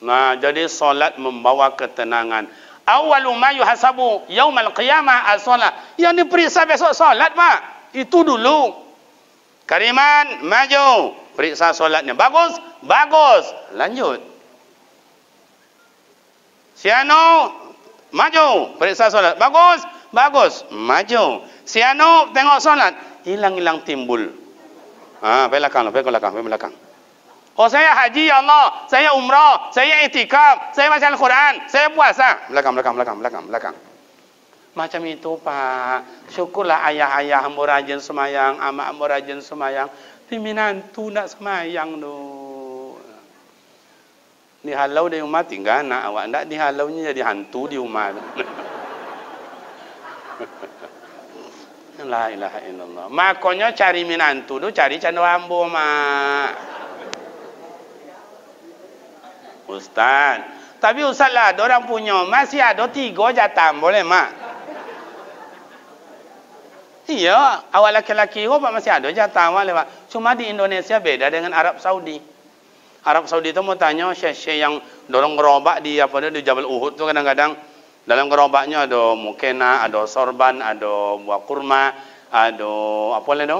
Nah, jadi solat membawa ketenangan. Awwalu ma yuhasabu yaumal qiyamah as-salat. Yang diperiksa besok solat, Pak. Itu dulu. Kariman, maju. Periksa solatnya. Bagus? Bagus. Lanjut. Siano, maju. Periksa solat. Bagus? Bagus. Maju. Siano, tengok solat. Hilang-hilang timbul. Belakang. Oh, saya haji ya Allah, saya umrah, saya itikaf, saya baca Al-Quran, saya puasa. Belakang. Macam itu, Pak. Syukurlah ayah-ayah hamba rajin semayang, amak hamba rajin semayang. Piminantu nak semayang tu. Dihalau di rumah tinggal anak awak. Tak dihalaunya jadi hantu di rumah. La ilaha illallah. Makanya cari minantu tu cari candu ambo, mak. Ustaz. Tapi Ustaz lah, ada orang punya. Masih ada 3 jatah, boleh, mak? Iya, awak laki-laki Pak masih ada jatah awak lewat. Cuma di Indonesia beda dengan Arab Saudi. Arab Saudi tu mau tanya syekh-syekh yang dorong gerobak di di Jabal Uhud tu kadang-kadang dalam gerobaknya ada mukena, ada sorban, ada buah kurma, ada apa lagi tu?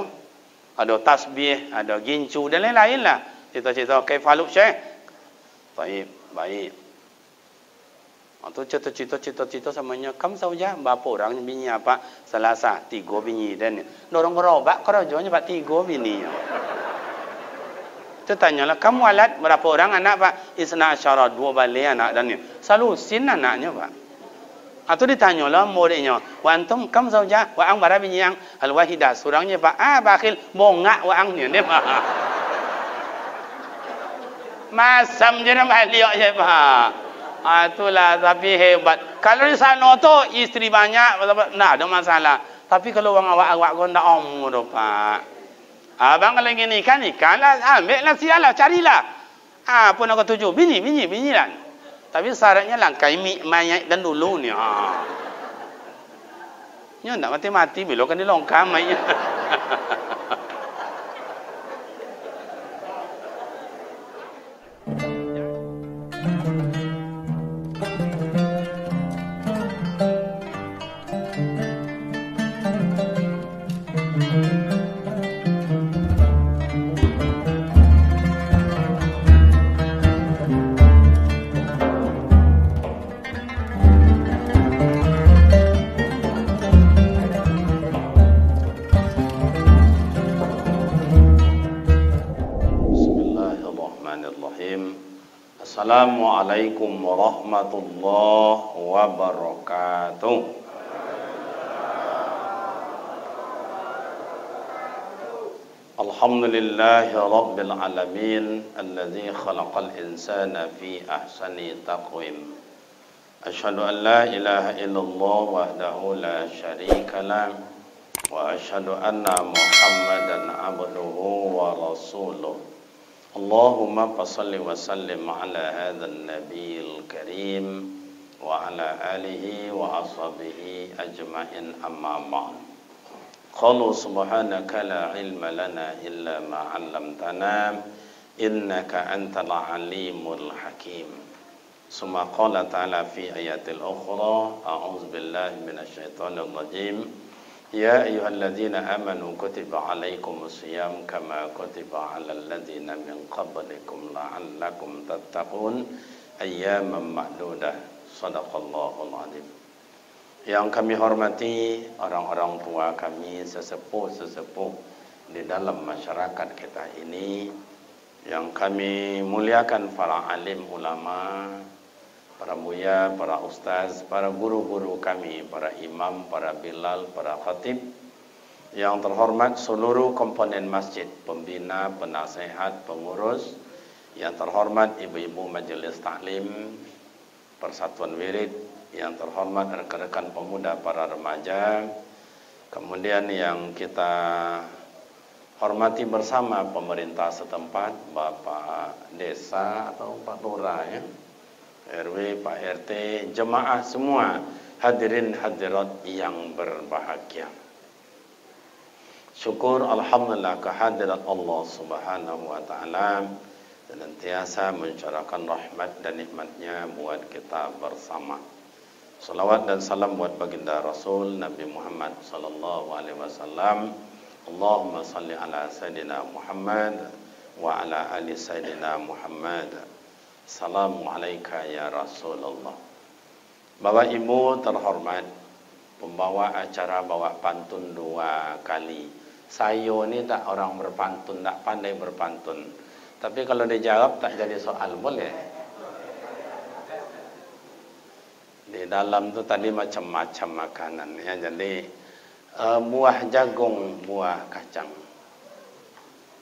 Ada tasbih, ada gincu dan lain-lain lah. Cerita-cerita kaifaluk syekh. Baik. Atau cerita-cerita samanya kam saja berapa orang bini apa? Selasa 3 bini dan dorong gerobak kerajanya Pak 3 bini. Itu tanyalah kamu alat berapa orang anak Pak? Isna asyara 2 balik anak dan ni. Salusin anaknya Pak. Atau ditanyalah muridnya, wa antum kam saja wa ang bara bini yang al wahidah surangnya Pak. Bakhil bongak wa ang ni Pak. Masam je nama liok je Pak. Itulah tapi hebat. Kalau di sana tu isteri banyak, tak ada masalah. Tapi kalau orang awak kau tak umur Pak. Abang kalau ingin nikah lah, ambillah sialah, carilah. Apa nak kau tuju? Bini lah. Tapi syaratnya langkai mayat dan dulu ni. Nya nak mati-mati bila kan dilongkam mayat. Assalamualaikum warahmatullahi wabarakatuh. Alhamdulillahi rabbil alamin alladzi khalaqal insana fi ahsani taqwim. Asyhadu an la ilaha illallah wahdahu la syarika lah wa asyhadu anna Muhammadan abduhu wa rasuluh. Allahumma fassalli wa sallim ala hadzal nabiyil karim wa ala alihi wa ashabihi ajma'in amma ba'd. Qalu subhanaka la ilma lana illa ma 'allamtana innaka antal alimul hakim. Summa qala ta'ala fi ayatil ukhra a'udzu billahi minasyaitonir rajim. Ya ayyuhalladzina amanu kutiba alaikumus syiyam kama kutiba alal ladzina min qablikum la'allakum tattaqun ayyaman ma'dudah. Shadaqallahul azim. Yang kami hormati orang-orang tua kami, sesepuh-sesepuh di dalam masyarakat kita ini, yang kami muliakan para alim ulama, para buya, para ustaz, para guru-guru kami, para imam, para bilal, para khatib, yang terhormat seluruh komponen masjid, pembina, penasehat, pengurus, yang terhormat ibu-ibu majelis taklim, persatuan wirid, yang terhormat rekan-rekan pemuda, para remaja, kemudian yang kita hormati bersama pemerintah setempat, Bapak Desa atau Pak Lurah ya, RW, Pak RT, jemaah semua, hadirin hadirat yang berbahagia. Syukur alhamdulillah kehadirat Allah Subhanahu wa taala senantiasa mencurahkan rahmat dan nikmatnya buat kita bersama. Salawat dan salam buat baginda Rasul Nabi Muhammad sallallahu alaihi wasallam. Allahumma salli ala Sayyidina Muhammad wa ala ali Sayyidina Muhammad. Assalamualaikum ya Rasulullah. Bapak Ibu terhormat, pembawa acara bawa pantun 2 kali. Saya ni tak orang berpantun, tak pandai berpantun. Tapi kalau dijawab tak jadi soal, boleh? Di dalam tu tadi macam-macam makanan ya. Jadi buah jagung, buah kacang,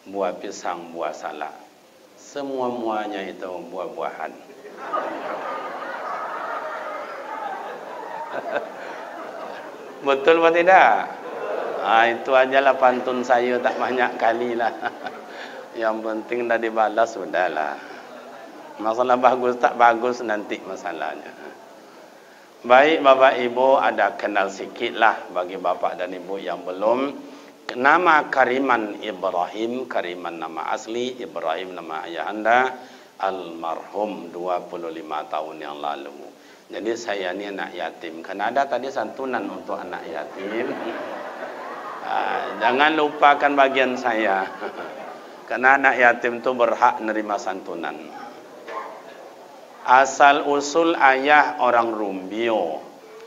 buah pisang, buah salak, semua-muanya itu buah-buahan. Betul atau tidak? Itu ajalah pantun saya, tak banyak kali lah. Yang penting dah dibalas sudahlah. Masalah bagus tak bagus nanti masalahnya. Baik Bapak Ibu, ada kenal sikit lah bagi Bapak dan Ibu yang belum. Nama Kariman Ibrahim, Kariman nama asli, Ibrahim nama ayah anda, almarhum 25 tahun yang lalu. Jadi saya ni anak yatim. Karena ada tadi santunan untuk anak yatim. Jangan lupakan bagian saya. Karena anak yatim tu berhak menerima santunan. Asal usul ayah orang Rumbio,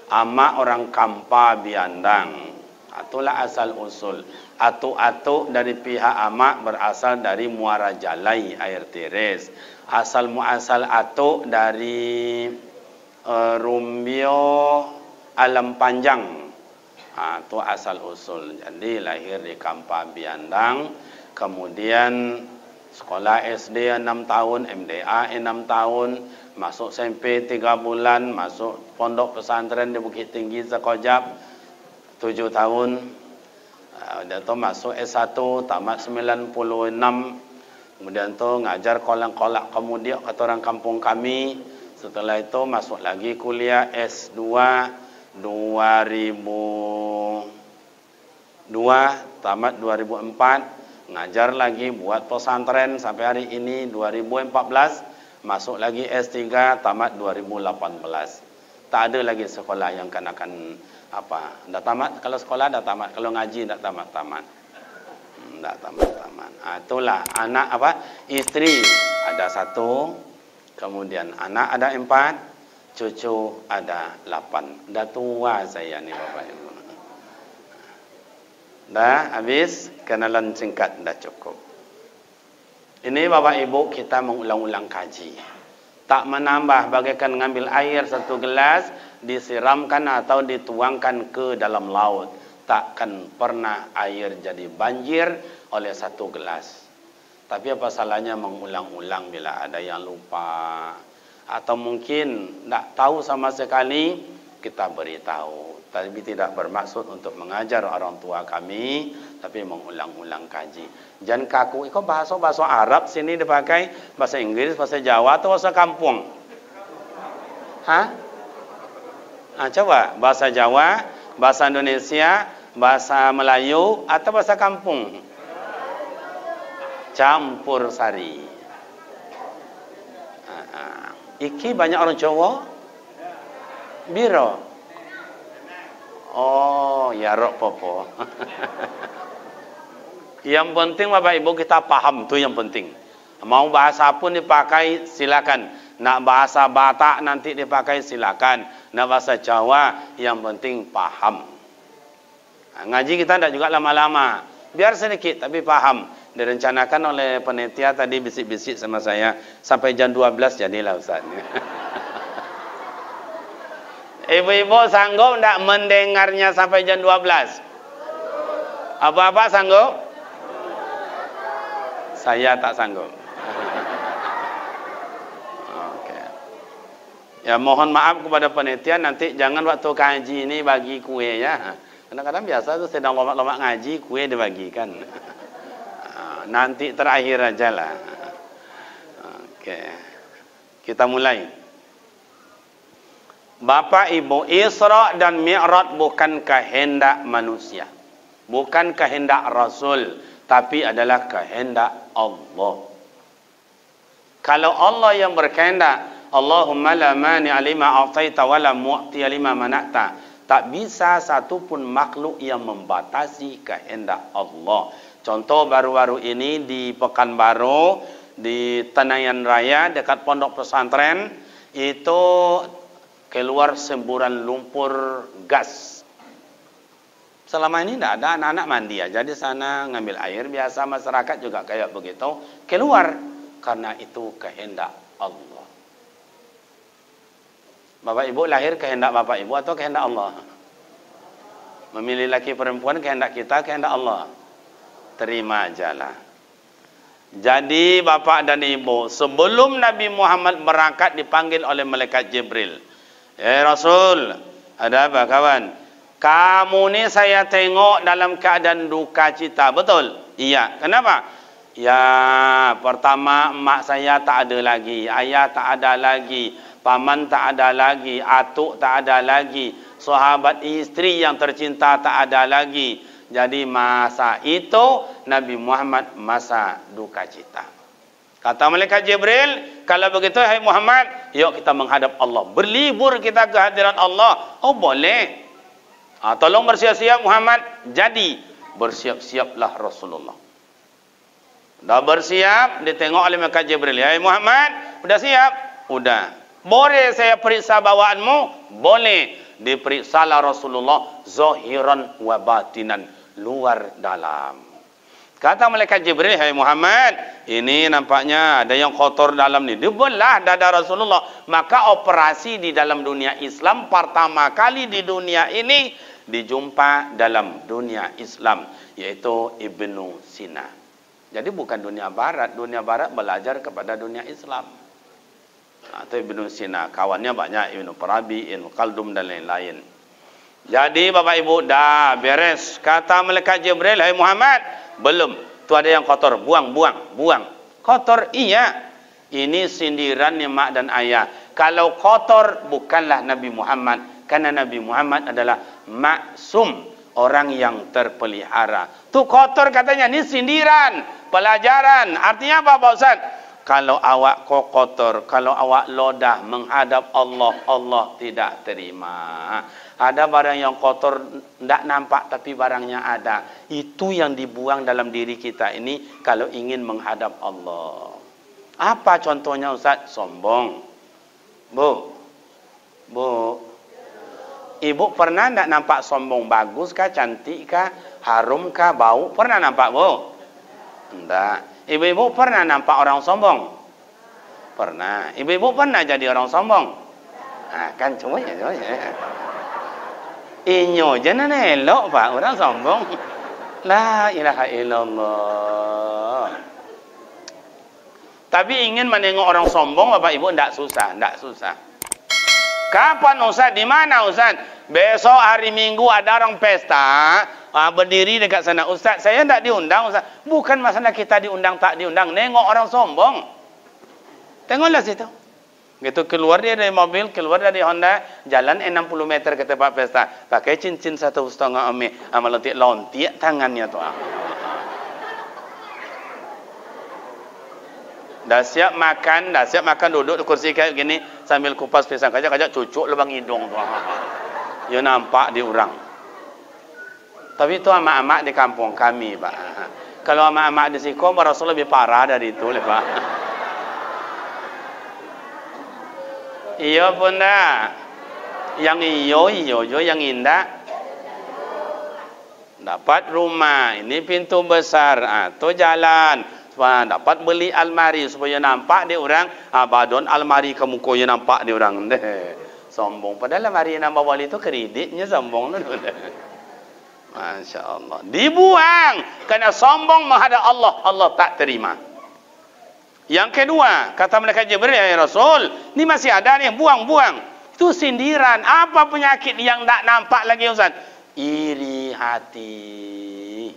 ama orang Kampa Biandang. Itulah asal usul. Atuk-atuk dari pihak ama berasal dari Muara Jalai, air tiris. Asal muasal atuk dari Rumbio Alam Panjang. Itu asal usul. Jadi lahir di Kampa Biandang. Kemudian sekolah SD 6 tahun, MDA 6 tahun, masuk SMP 3 bulan, masuk pondok pesantren di Bukit Tinggi Sekojap 7 tahun. Udah tu masuk S1 tamat 96. Kemudian tu ngajar kolak-kolak kemudian kata orang kampung kami. Setelah itu masuk lagi kuliah S2 2002 tamat 2004. Ngajar lagi buat pesantren sampai hari ini 2014, masuk lagi S3 tamat 2018. Tak ada lagi sekolah yang kanakan apa, dah tamat. Kalau sekolah dah tamat, kalau ngaji dah tamat-tamat. Dah tamat-tamat. Itulah anak apa? Isteri ada 1, kemudian anak ada 4, cucu ada 8. Dah tua saya ni Bapak Ibu. Dah habis, kenalan singkat dah cukup. Ini Bapak Ibu kita mengulang-ulang kaji. Tak menambah bagaikan ngambil air 1 gelas, disiramkan atau dituangkan ke dalam laut. Takkan pernah air jadi banjir oleh 1 gelas. Tapi apa salahnya mengulang-ulang bila ada yang lupa. Atau mungkin tak tahu sama sekali, kita beritahu. Tapi tidak bermaksud untuk mengajar orang tua kami, tapi mengulang-ulang kaji. Jangan kaku, kok bahasa Arab sini dipakai, bahasa Inggris, bahasa Jawa atau bahasa kampung? Hah? Coba, bahasa Jawa, bahasa Indonesia, bahasa Melayu atau bahasa kampung? Campur sari. Iki banyak orang Jawa? Biro. Oh, ya rok popo. Yang penting Bapak Ibu kita paham, tu yang penting. Mau bahasa pun dipakai silakan. Nak bahasa Batak nanti dipakai silakan. Nak bahasa Jawa, yang penting paham. Ngaji kita tidak juga lama-lama. Biar sedikit tapi paham. Direncanakan oleh panitia tadi bisik-bisik sama saya sampai jam 12 jadilah Ustaz. Ibu-ibu sanggup tak mendengarnya sampai jam 12? Apa-apa sanggup? Saya tak sanggup. Okay. Ya mohon maaf kepada panitia, nanti jangan waktu kaji ini bagi kue ya. Kadang-kadang biasa tuh sedang lomak-lomak ngaji, kue dibagikan. Nanti terakhir aja lah. Oke. Kita mulai. Bapak Ibu, Isra dan Mi'raj bukan kehendak manusia. Bukan kehendak Rasul, tapi adalah kehendak Allah. Kalau Allah yang berkehendak, Allahumma la mani'a lima a'taita wa la mu'tiya lima mana'ta. Tak bisa satu pun makhluk yang membatasi kehendak Allah. Contoh baru-baru ini di Pekanbaru, di Tenayan Raya dekat pondok pesantren, itu keluar semburan lumpur gas. Selama ini tidak ada, anak-anak mandi aja di sana, ngambil air biasa, masyarakat juga kayak begitu. Keluar, karena itu kehendak Allah. Bapak Ibu lahir kehendak Bapak Ibu atau kehendak Allah? Memilih laki perempuan kehendak kita, kehendak Allah. Terima ajalah. Jadi Bapak dan Ibu, sebelum Nabi Muhammad berangkat dipanggil oleh malaikat Jibril. Rasul, ada apa kawan? Kamu ni saya tengok dalam keadaan duka cita, betul? Iya. Kenapa? Ya, pertama mak saya tak ada lagi, ayah tak ada lagi, paman tak ada lagi, atuk tak ada lagi, sahabat istri yang tercinta tak ada lagi. Jadi masa itu Nabi Muhammad masa duka cita. Kata malaikat Jibril, kalau begitu hai Muhammad, yuk kita menghadap Allah. Berlibur kita ke hadirat Allah. Oh boleh. Tolong bersiap-siap Muhammad. Jadi bersiap-siaplah Rasulullah. Dah bersiap, ditengok oleh malaikat Jibril. Hai Muhammad, udah siap? Udah. Boleh saya periksa bawaanmu? Boleh. Diperiksalah Rasulullah zahiran wa batinan, luar dalam. Kata malaikat Jibril, hai Muhammad, ini nampaknya ada yang kotor dalam ni. Dibelah dada Rasulullah. Maka operasi di dalam dunia Islam pertama kali di dunia ini dijumpa dalam dunia Islam, yaitu Ibnu Sina. Jadi bukan dunia barat. Dunia barat belajar kepada dunia Islam. Atau Ibnu Sina, kawannya banyak, Ibnu Farabi, Ibnu Khaldun dan lain-lain. Jadi Bapak Ibu dah beres. Kata malaikat Jibril, hai Muhammad, belum. Tu ada yang kotor, buang. Kotor, iya. Ini sindirannya mak dan ayah. Kalau kotor bukanlah Nabi Muhammad, karena Nabi Muhammad adalah maksum, orang yang terpelihara. Tu kotor katanya, ini sindiran, pelajaran. Artinya apa Pak Ustaz? Kalau awak kotor, kalau awak lodah menghadap Allah, Allah tidak terima. Ada barang yang kotor tidak nampak tapi barangnya ada. Itu yang dibuang dalam diri kita ini kalau ingin menghadap Allah. Apa contohnya Ustaz? Sombong. Bu. Ibu pernah tidak nampak sombong? Bagus kah? Cantik kah? Harum kah? Bau? Pernah nampak Bu? Tidak. Ibu-ibu pernah nampak orang sombong? Pernah. Ibu-ibu pernah jadi orang sombong? Kan cuma ya. Inyo jangan elok Pak orang sombong. La ilaha illallah. Tapi ingin menengok orang sombong Bapak Ibu tidak susah. Kapan Ustaz? Di mana Ustaz? Besok hari Minggu ada orang pesta, berdiri dekat sana. Ustaz, saya tidak diundang Ustaz. Bukan masalah kita diundang tak diundang, nengok orang sombong. Tengoklah situ. Gitu keluar dia dari mobil, keluar dari Honda, jalan 60 meter ke tempat pesta, pakai cincin 1,5 ame, lontik tangannya tu. Dah siap makan duduk di kursi kayak gini sambil kupas pisang kajak cucuk lubang hidung tu. Ya nampak di orang. Tapi itu amak-amak di kampung kami, Pak. Kalau amak-amak di Siko, Rasul lebih parah dari itu, Pak. Iya Bunda. Yang iyo, yang indah. Dapat rumah, ini pintu besar, tu jalan. Dapat beli almari supaya nampak di orang. Badon almari ke muka yang nampak di orang. Sombong. Padahal almari yang nampak wali itu kreditnya sombong. Masya Allah. Dibuang. Kerana sombong menghadap Allah. Allah tak terima. Yang kedua, kata malaikat Jibril, ya Rasul, ini masih ada nih, buang. Itu sindiran. Apa penyakit yang tak nampak lagi Ustaz? Iri hati.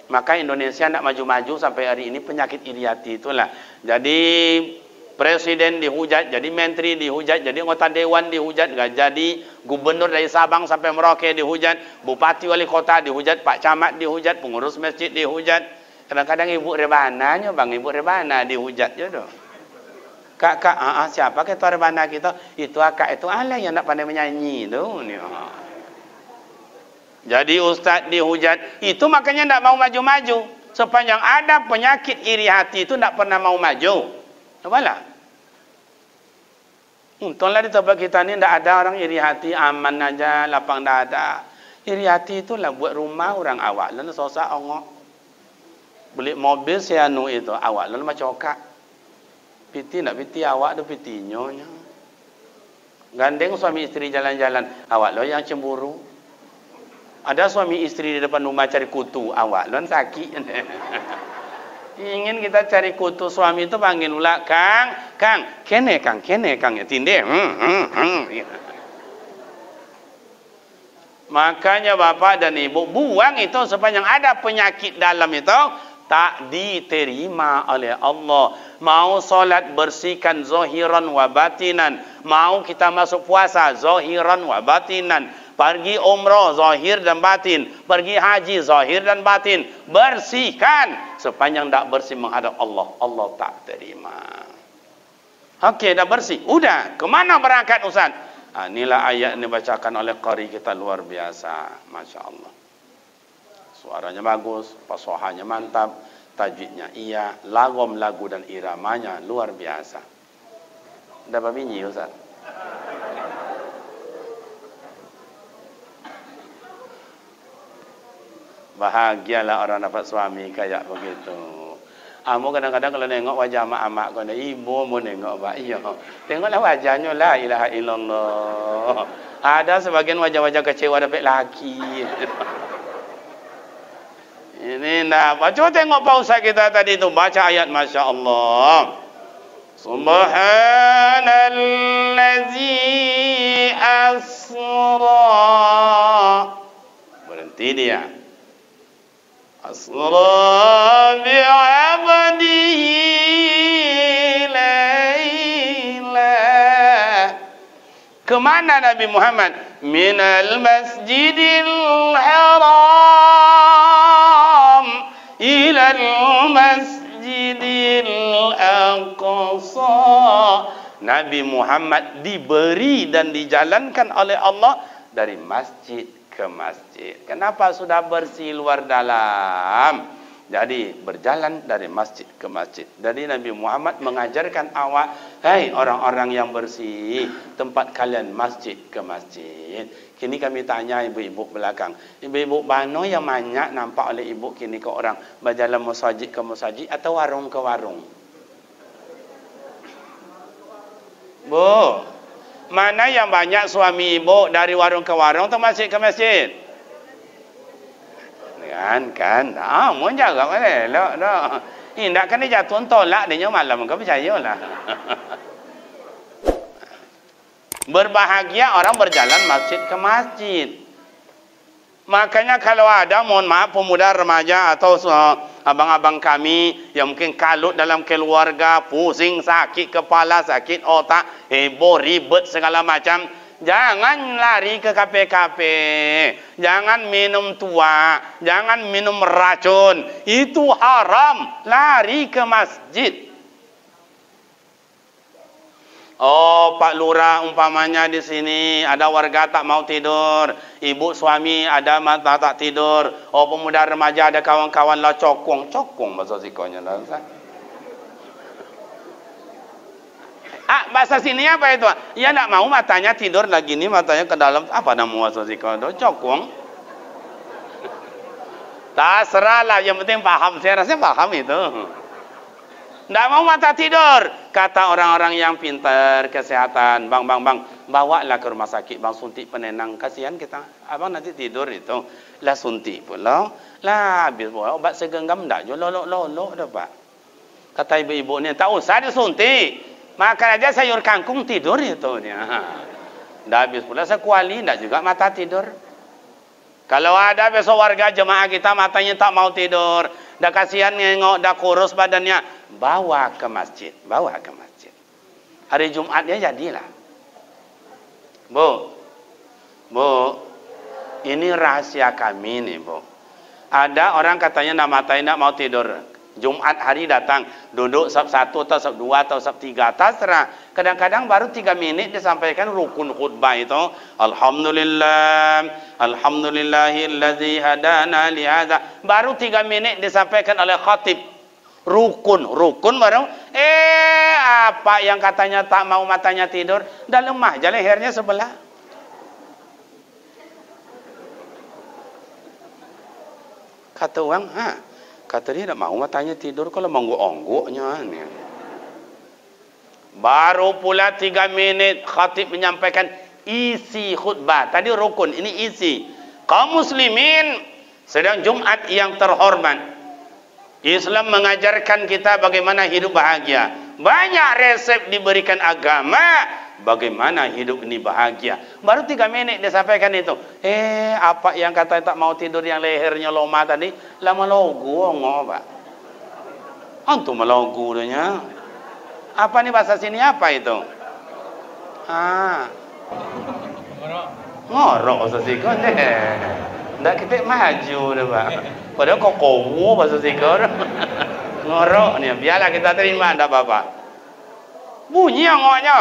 Maka Indonesia tidak maju-maju sampai hari ini, penyakit iri hati itulah. Jadi presiden dihujat, jadi menteri dihujat, jadi anggota dewan dihujat, jadi gubernur dari Sabang sampai Merauke dihujat, bupati wali kota dihujat, pak camat dihujat, pengurus masjid dihujat. Kadang-kadang ibu rebana bang, ibu rebana dihujat je tu. Kak, siapa ke tuan bandar kita? Itu akak itu alah yang nak pandai menyanyi tu. Jadi ustaz dihujat, itu makanya tak mau maju-maju. Sepanjang ada penyakit iri hati itu tak pernah mau maju. Apalah? Untunglah di tempat kita ni tak ada orang iri hati, aman aja, lapang dada. Iri hati itulah buat rumah orang awak, lalu susah ongok. Beli mobil sianu itu, awak lalu macam okak. Piti nak piti awak tu piti nyonya. Gandeng suami isteri jalan-jalan, awak lo yang cemburu. Ada suami isteri di depan rumah cari kutu, awak lo sakit. Ingin kita cari kutu suami itu panggil pula, Kang, kene Kang, tinde. Makanya bapak dan ibu buang itu sepanjang ada penyakit dalam itu tak diterima oleh Allah. Mau solat bersihkan zahiran wa batinan, mau kita masuk puasa zahiran wa batinan, pergi umrah zahir dan batin, pergi haji zahir dan batin, bersihkan. Sepanjang tak bersih menghadap Allah, Allah tak terima. Okey, dah bersih, udah kemana berangkat Ustaz? Inilah ayat ini dibacakan oleh qari kita, luar biasa, Masya Allah. Suaranya bagus, fasahanya mantap, tajwidnya iya, lagom lagu dan iramanya luar biasa. Dapat bunyi Ustaz? Bahagialah orang dapat suami kayak begitu. Amu kadang-kadang kalau nengok wajah mak-mak kau ni, ibu mau nengok pak, iya. Tengoklah wajahnya, la ilaha illallah. Ada sebagian wajah-wajah kecewa dapat laki. Ini nak apa? Coba tengok pausa kita tadi tu, baca ayat Masya Allah. Subhanallazi asra. Berhenti dia. Asra bi'abdihi layla. Kemana Nabi Muhammad? Minal masjidil haram ilal masjidil aqsa. Nabi Muhammad diberi dan dijalankan oleh Allah dari masjid ke masjid. Kenapa? Sudah bersih luar dalam. Jadi berjalan dari masjid ke masjid. Jadi Nabi Muhammad mengajarkan awak, hei orang-orang yang bersih, tempat kalian masjid ke masjid. Kini kami tanya ibu-ibu belakang, ibu-ibu mana yang banyak nampak oleh ibu kini ke orang berjalan masjid ke masjid atau warung ke warung? Bu, mana yang banyak suami ibu dari warung ke warung atau masjid ke masjid? Kan. Mau jaga mana? Dah. Indak kan dia jatuh tolak dia malam kau percayalah. Berbahagia orang berjalan masjid ke masjid. Makanya kalau ada, mohon maaf, pemuda remaja atau abang-abang kami yang mungkin kalut dalam keluarga, pusing, sakit kepala, sakit otak, heboh, ribet segala macam, jangan lari ke kafe-kafe, jangan minum tua, jangan minum racun, itu haram. Lari ke masjid. Oh, Pak Lurah umpamanya di sini ada warga tak mau tidur, ibu suami ada mata tak tidur. Oh, pemuda remaja ada kawan-kawan lah cokong bahasa sikonya lah. Bahasa sini apa itu? Ya nak mau matanya tidur lagi ni, matanya ke dalam, apa nama bahasa sikonya? Cokong. Terserah lah, yang penting paham. Saya rasa paham itu. Tidak mau mata tidur. Kata orang-orang yang pintar kesehatan, bang, bawalah ke rumah sakit, bang, suntik penenang. Kasihan kita, abang nanti tidur itu. Lah suntik pula. Lah habis pula obat segenggam dah je lolok dah pak. Kata ibu-ibu ni, tak usah disuntik. Makan aja sayur kangkung tidur itu dia. Dah habis pula sekuali, tak juga mata tidur. Kalau ada besok warga jemaah kita matanya tak mau tidur, dah kasihan ngengok, dah kurus badannya, bawa ke masjid. Hari Jumat dia jadilah. Bu, ini rahasia kami nih, Bu. Ada orang katanya nak matanya nak mau tidur. Jumat hari datang, duduk sab 1 atau sab 2 atau sab 3, terserah. Kadang-kadang baru 3 minit disampaikan rukun khutbah itu. Alhamdulillah, alhamdulillahillazi hadana li hadza. Baru 3 minit disampaikan oleh khatib. Rukun baru. Apa yang katanya tak mau matanya tidur, dah lemah je lehernya sebelah. Kata orang, kata dia tak mau matanya tidur kalau mengguk-ongguknya. Baru pula 3 minit khatib menyampaikan isi khutbah. Tadi rukun, ini isi. Kaum muslimin, sedang Jumat yang terhormat. Islam mengajarkan kita bagaimana hidup bahagia. Banyak resep diberikan agama bagaimana hidup ini bahagia. Baru 3 minit dia sampaikan itu. Apa yang kata tak mau tidur yang lehernya loma tadi? Lama logu ngok, Pak. Antum melogu nya. Apa nih bahasa sini apa itu? Ngorok bahasa siko deh. Ndak kita maju dah, Pak. Padahal kok kowo bahasa siko. Ngorok nih, biarlah kita terima ndak apa-apa. Bunyi ngoknya.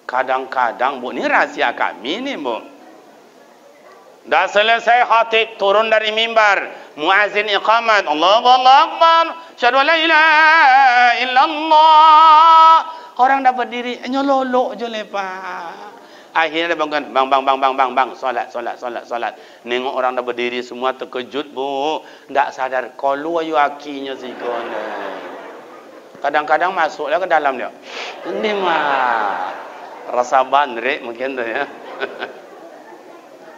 Kadang-kadang, Bu, ini rahasia kami nih, Bu. Dah selesai khatib turun dari mimbar, muazin iqamat, Allahu Akbar, syahadu la ilaha illallah. Orang dah berdiri nyololok je lepas. Akhirnya dia bangun, bang, solat. Nengok orang dah berdiri semua terkejut, Bu. Tak sadar kalau ayu akinya si kone. Kadang-kadang masuklah ke dalam dia. Ini mah rasa bandrek mungkin tu ya.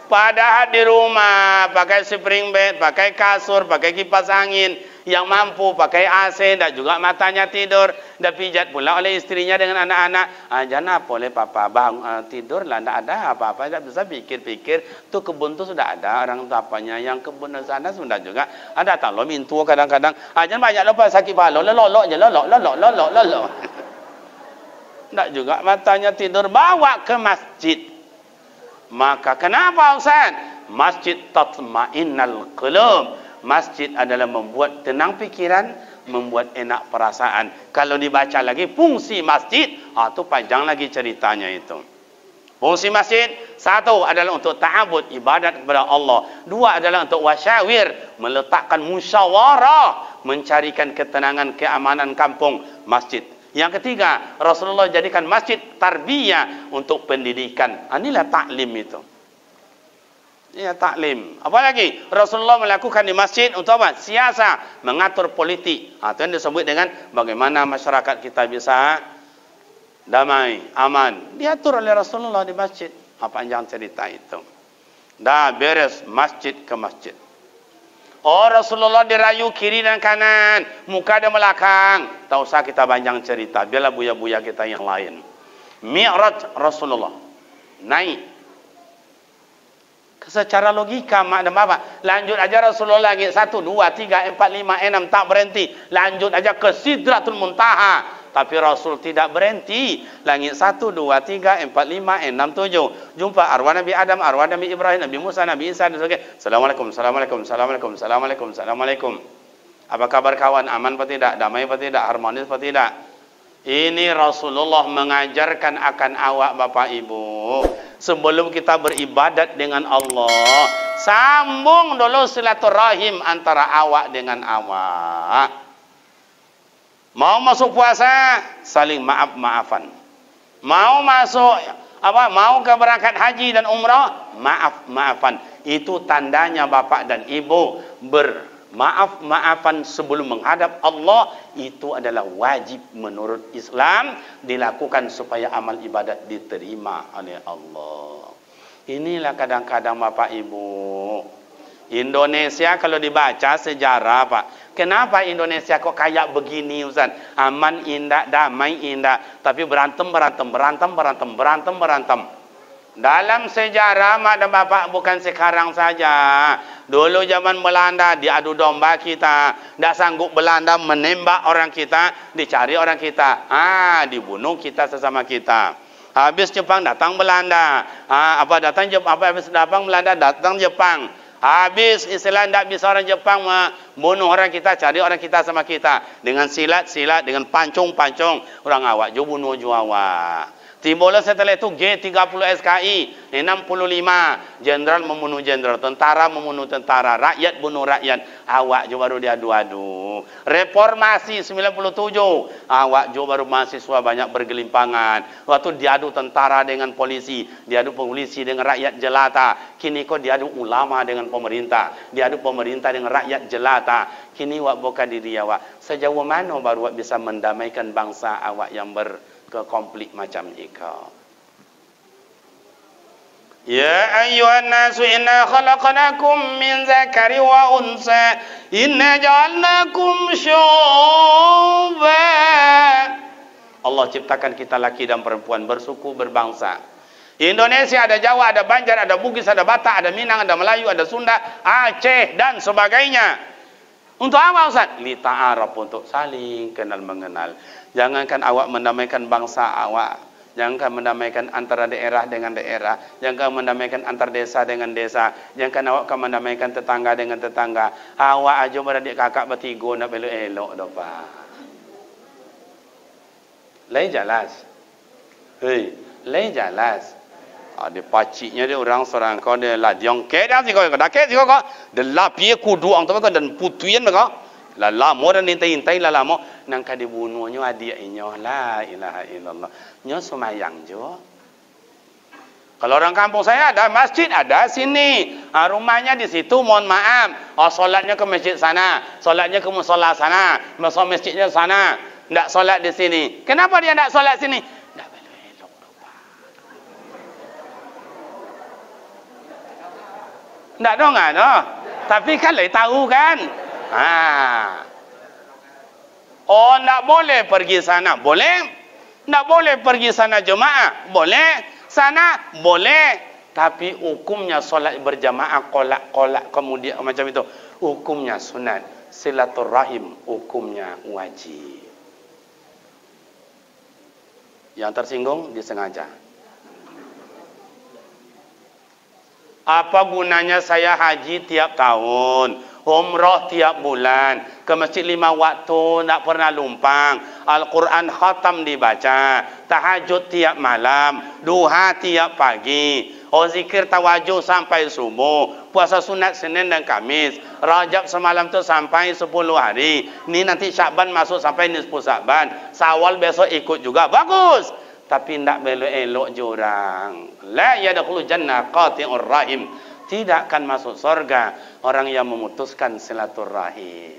Padahal di rumah pakai spring bed, pakai kasur, pakai kipas angin, yang mampu pakai AC, dan juga matanya tidur, dah pijat pula oleh istrinya dengan anak-anak. Jangan apa oleh papa, bang tidurlah, tak ada apa-apa, tak bisa pikir-pikir. Tu kebun tu sudah ada orang tapanya, yang kebun di sana sudah juga ada. Tak lo mintu kadang-kadang. Jangan banyak lupa sakit balo, lolok je, lolok. Tak juga matanya tidur, bawa ke masjid. Maka kenapa Ustaz? Masjid tatma'innal qulub. Masjid adalah membuat tenang pikiran, membuat enak perasaan. Kalau dibaca lagi fungsi masjid, tu panjang lagi ceritanya itu. Fungsi masjid, 1 adalah untuk ta'abud, ibadat kepada Allah. 2 adalah untuk wasyawir, meletakkan musyawarah, mencarikan ketenangan, keamanan kampung, masjid. Yang ketiga, Rasulullah jadikan masjid tarbiyah untuk pendidikan. Inilah taklim itu. Ya, taklim. Apa lagi? Rasulullah melakukan di masjid untuk apa? Siasa, mengatur politik. Itu yang disebut dengan bagaimana masyarakat kita bisa damai, aman. Diatur oleh Rasulullah di masjid. Panjang cerita itu. Dah beres masjid ke masjid. Rasulullah dirayu kiri dan kanan, muka dan belakang. Tak usah kita panjang cerita, biarlah buya-buya kita yang lain. Mi'raj Rasulullah naik. Secara logika mak dan bapak, lanjut aja Rasulullah lagi 1, 2, 3, 4, 5, 6 tak berhenti. Lanjut aja ke Sidratul Muntaha. Tapi Rasul tidak berhenti. Langit 1, 2, 3, 4, 5, 6, 7. Jumpa arwah Nabi Adam, arwah Nabi Ibrahim, Nabi Musa, Nabi Isa dan sebagainya. Assalamualaikum. Apa kabar kawan? Aman apa tidak? Damai apa tidak? Harmonis apa tidak? Ini Rasulullah mengajarkan akan awak Bapak Ibu. Sebelum kita beribadat dengan Allah, sambung dulu silaturahim antara awak dengan awak. Mau masuk puasa, saling maaf-maafan. Mau masuk mau ke berangkat haji dan umrah, maaf-maafan. Itu tandanya bapak dan ibu bermaaf-maafan sebelum menghadap Allah. Itu adalah wajib menurut Islam dilakukan supaya amal ibadat diterima oleh Allah. Inilah kadang-kadang bapak ibu, Indonesia kalau dibaca sejarah, Pak, kenapa Indonesia kok kayak begini, Ustaz? Aman indah, damai indah, tapi berantem. Dalam sejarah, mak dan bapak, bukan sekarang saja. Dulu zaman Belanda diadu domba kita, tak sanggup Belanda menembak orang kita, dicari orang kita, dibunuh kita sesama kita. Habis Jepang datang Belanda, habis datang Belanda datang Jepang. Habis istilah tidak bisa orang Jepang membunuh orang kita, cari orang kita sama kita. Dengan silat-silat, dengan pancung-pancung. Orang awak jo bunuh jo awak. Timbullah setelah itu G30 SKI 65. Jenderal membunuh jenderal, tentara membunuh tentara, rakyat bunuh rakyat. Awak jo baru diadu-adu. Reformasi 97. Awak jo baru mahasiswa banyak bergelimpangan. Waktu diadu tentara dengan polisi, diadu polisi dengan rakyat jelata. Kini kok diadu ulama dengan pemerintah, diadu pemerintah dengan rakyat jelata. Kini awak buka diri awak. Sejauh mana baru awak bisa mendamaikan bangsa awak yang berkonflik macam ikau? Ya ayyuhan nasu inna khalaqnakum min zakari wa unsa inna ja'alnakum syu'uban. Allah ciptakan kita laki dan perempuan, bersuku, berbangsa. Indonesia ada Jawa, ada Banjar, ada Bugis, ada Batak, ada Minang, ada Melayu, ada Sunda, Aceh dan sebagainya. Untuk apa Ustaz? Li ta'araf, untuk saling kenal mengenal. Jangankan awak mendamaikan bangsa awak, jangan mendamaikan antara daerah dengan daerah, jangan mendamaikan antar desa dengan desa, jangan awak mendamaikan tetangga dengan tetangga. Awak aja beradik kakak bertiga nak elok dopa. Lai jelas. Hei, lai jelas. Ada paciknya dia orang seorang kau dia lah diangkat dah sih kau dah ket sih kau dah lapie kudu ang tu kau dan putuin kau lah lama dan intai lah lama nang kau dibunuhnya adik inyo la ilaha illallah nyo semayang jo. Kalau orang kampung saya ada masjid ada sini, rumahnya di situ, mohon maaf, solatnya ke masjid sana, solatnya ke musola sana, masjidnya sana, tidak solat di sini. Kenapa dia tidak solat sini? Tak dong ada. Tapi kan lagi tahu kan. Oh, tak boleh pergi sana. Boleh. Tak boleh pergi sana jemaah. Boleh. Sana boleh. Tapi hukumnya solat berjamaah kolak-kolak kemudian macam itu. Hukumnya sunat. Silaturrahim hukumnya wajib. Yang tersinggung disengaja. Apa gunanya saya haji tiap tahun, umrah tiap bulan, ke masjid 5 waktu, tak pernah lumpang, Al-Quran khatam dibaca, tahajud tiap malam, duha tiap pagi, zikir tawajuh sampai subuh, puasa sunat Senin dan Kamis, Rajab semalam tu sampai 10 hari, ni nanti Syakban masuk sampai nisfu Syakban, Syawal besok ikut juga, bagus. Tapi tidak elok jurang. La yadkhulu jannah qati'ur rahim. Tidak akan masuk surga orang yang memutuskan silaturahim.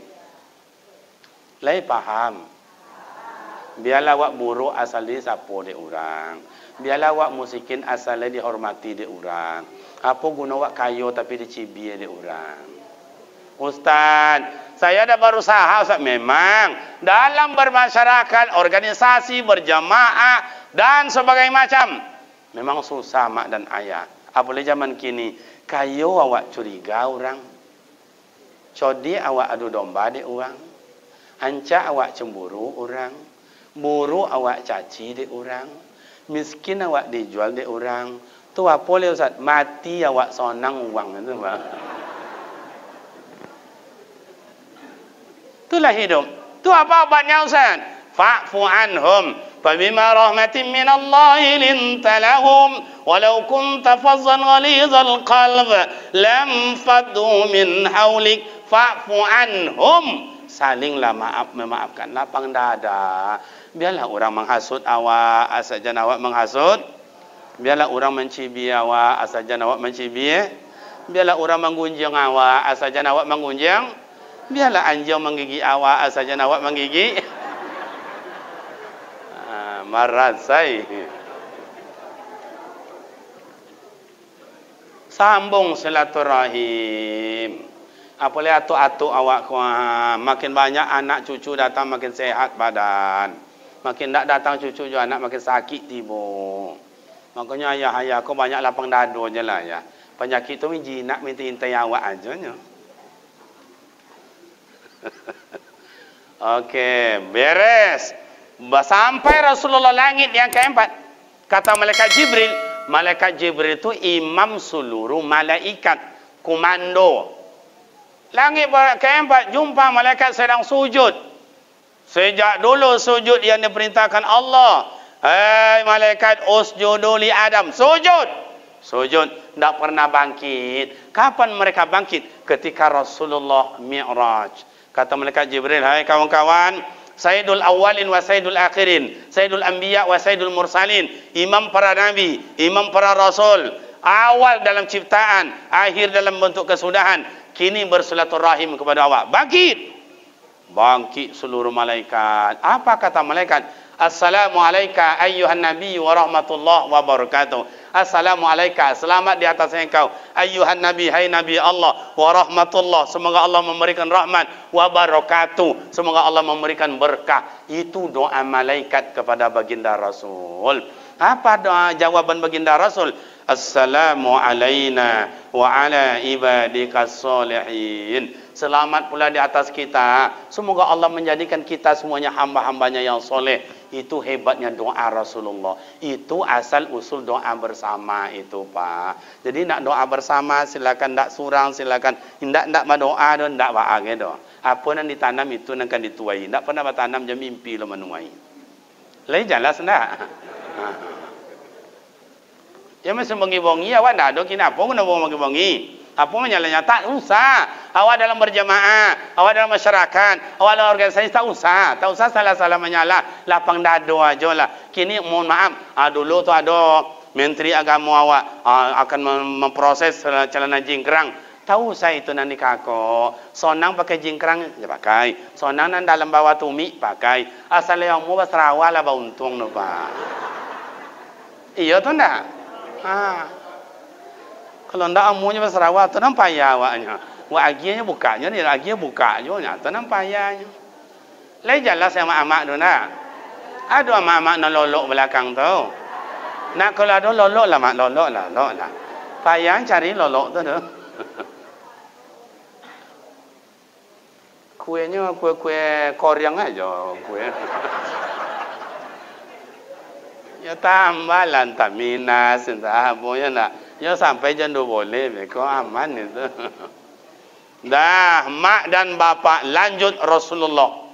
Lai paham? Biarlah awak buruk asal disapu di orang. Biarlah awak musikin asal dihormati di orang. Apa guna awak kayo tapi dicibir di orang? Ustaz, saya dah berusaha Ustaz. Memang dalam bermasyarakat, organisasi, berjamaah dan sebagainya macam memang susah mak dan ayah. Apalagi zaman kini kayo awak curiga orang, codi awak adu domba di orang, anca awak cemburu orang, buru awak caci di orang, miskin awak dijual di orang. Tu apa le Ustaz? Mati awak sonang uang itu bang. Itulah hidup. Tu apa obatnya Ustaz? Fa'fu anhum. فبما رحمة من الله لنت لهم ولو كنت فظا غليظ القلب لانفضوا من حولك فاعف عنهم. Salinglah maaf, memaafkan, lapang dada. Biarlah orang menghasut awak, asajan awak menghasut. Biarlah orang mencibir awak, asajan awak mencibir. Biarlah orang menggunjing awak, asajan awak menggunjing. Biarlah anjing menggigit awak, asajan awak menggigit. Marasai. Sambung silaturahim. Apalagi atuk-atuk awak makin banyak anak cucu datang makin sehat badan. Makin tak datang cucu juga anak makin sakit tiba. Makanya ayah kau banyak lapang dado je lah ya. Penyakit tu jinak minta intai awak aja nya. Okey, beres. Sampai Rasulullah langit yang keempat, kata malaikat Jibril itu imam seluruh malaikat. komando. Langit keempat jumpa malaikat sedang sujud. Sejak dulu sujud yang diperintahkan Allah. Hai malaikat usjudu li Adam. Sujud. Sujud. Tak pernah bangkit. Kapan mereka bangkit? Ketika Rasulullah Mi'raj. Kata malaikat Jibril, hai kawan-kawan, Sayyidul Awwalin wa Sayyidul Akhirin, Sayyidul Anbiya wa Sayyidul Mursalin, imam para nabi, imam para rasul, awal dalam ciptaan, akhir dalam bentuk kesudahan, kini bersilaturahim kepada awak. Bangkit. Bangkit seluruh malaikat. Apa kata malaikat? Assalamualaikum ayyuhan nabi wa rahmatullah wa barakatuh. Assalamualaikum, selamat di atas engkau ayyuhan nabi, hai nabi Allah, wa rahmatullah, semoga Allah memberikan rahmat, wa barakatuh, semoga Allah memberikan berkah. Itu doa malaikat kepada baginda Rasul. Apa doa jawaban baginda Rasul? Assalamu alaina wa ala ibadikas solihin. Selamat pula di atas kita. Semoga Allah menjadikan kita semuanya hamba-hambanya yang soleh. Itu hebatnya doa Rasulullah. Itu asal usul doa bersama itu, Pak. Jadi nak doa bersama silakan, nak surang silakan. Ndak berdoa dan ndak bahagia doa. Apa yang ditanam itu akan dituai. Ndak pernah bertanam je mimpi lo menuai. Lain jelas ndak? Ya masih bongi-bongi awak ndak ada kenapa guna bongi-bongi. Apa menyalahnya? Tak usah. Awak dalam berjamaah, awak dalam masyarakat, awak dalam organisasi, tak usah. Tak usah salah-salah menyalah. Lapang dado aja lah. Kini mohon maaf, dulu tu ada menteri agama awak akan memproses celana jingkrang. Tahu saya itu nanti kakak. Sonang pakai jingkrang, ya pakai. Sonang nan dalam bawah tumi, pakai. Asal yang mau Sarawak lah untung no, Pak. Iya tu ndak? Kalau ndak amunya Sarawak tu nampak ya awaknya. Wah agianya bukanya ni, aginya buka je nya. Tu nampak ayahnya. Lai jelas sama amak tu ndak? Ada amak-amak nak lolok belakang tu. Nak kalau ada lolok lah mak, lolok lah. Payah cari lolok tu tu. Kuenya kue koryang aja kue. Ya tambah lantaminas, entah apa ya nak. Ya sampai jangan boleh, kau aman itu. Dah mak dan bapak lanjut Rasulullah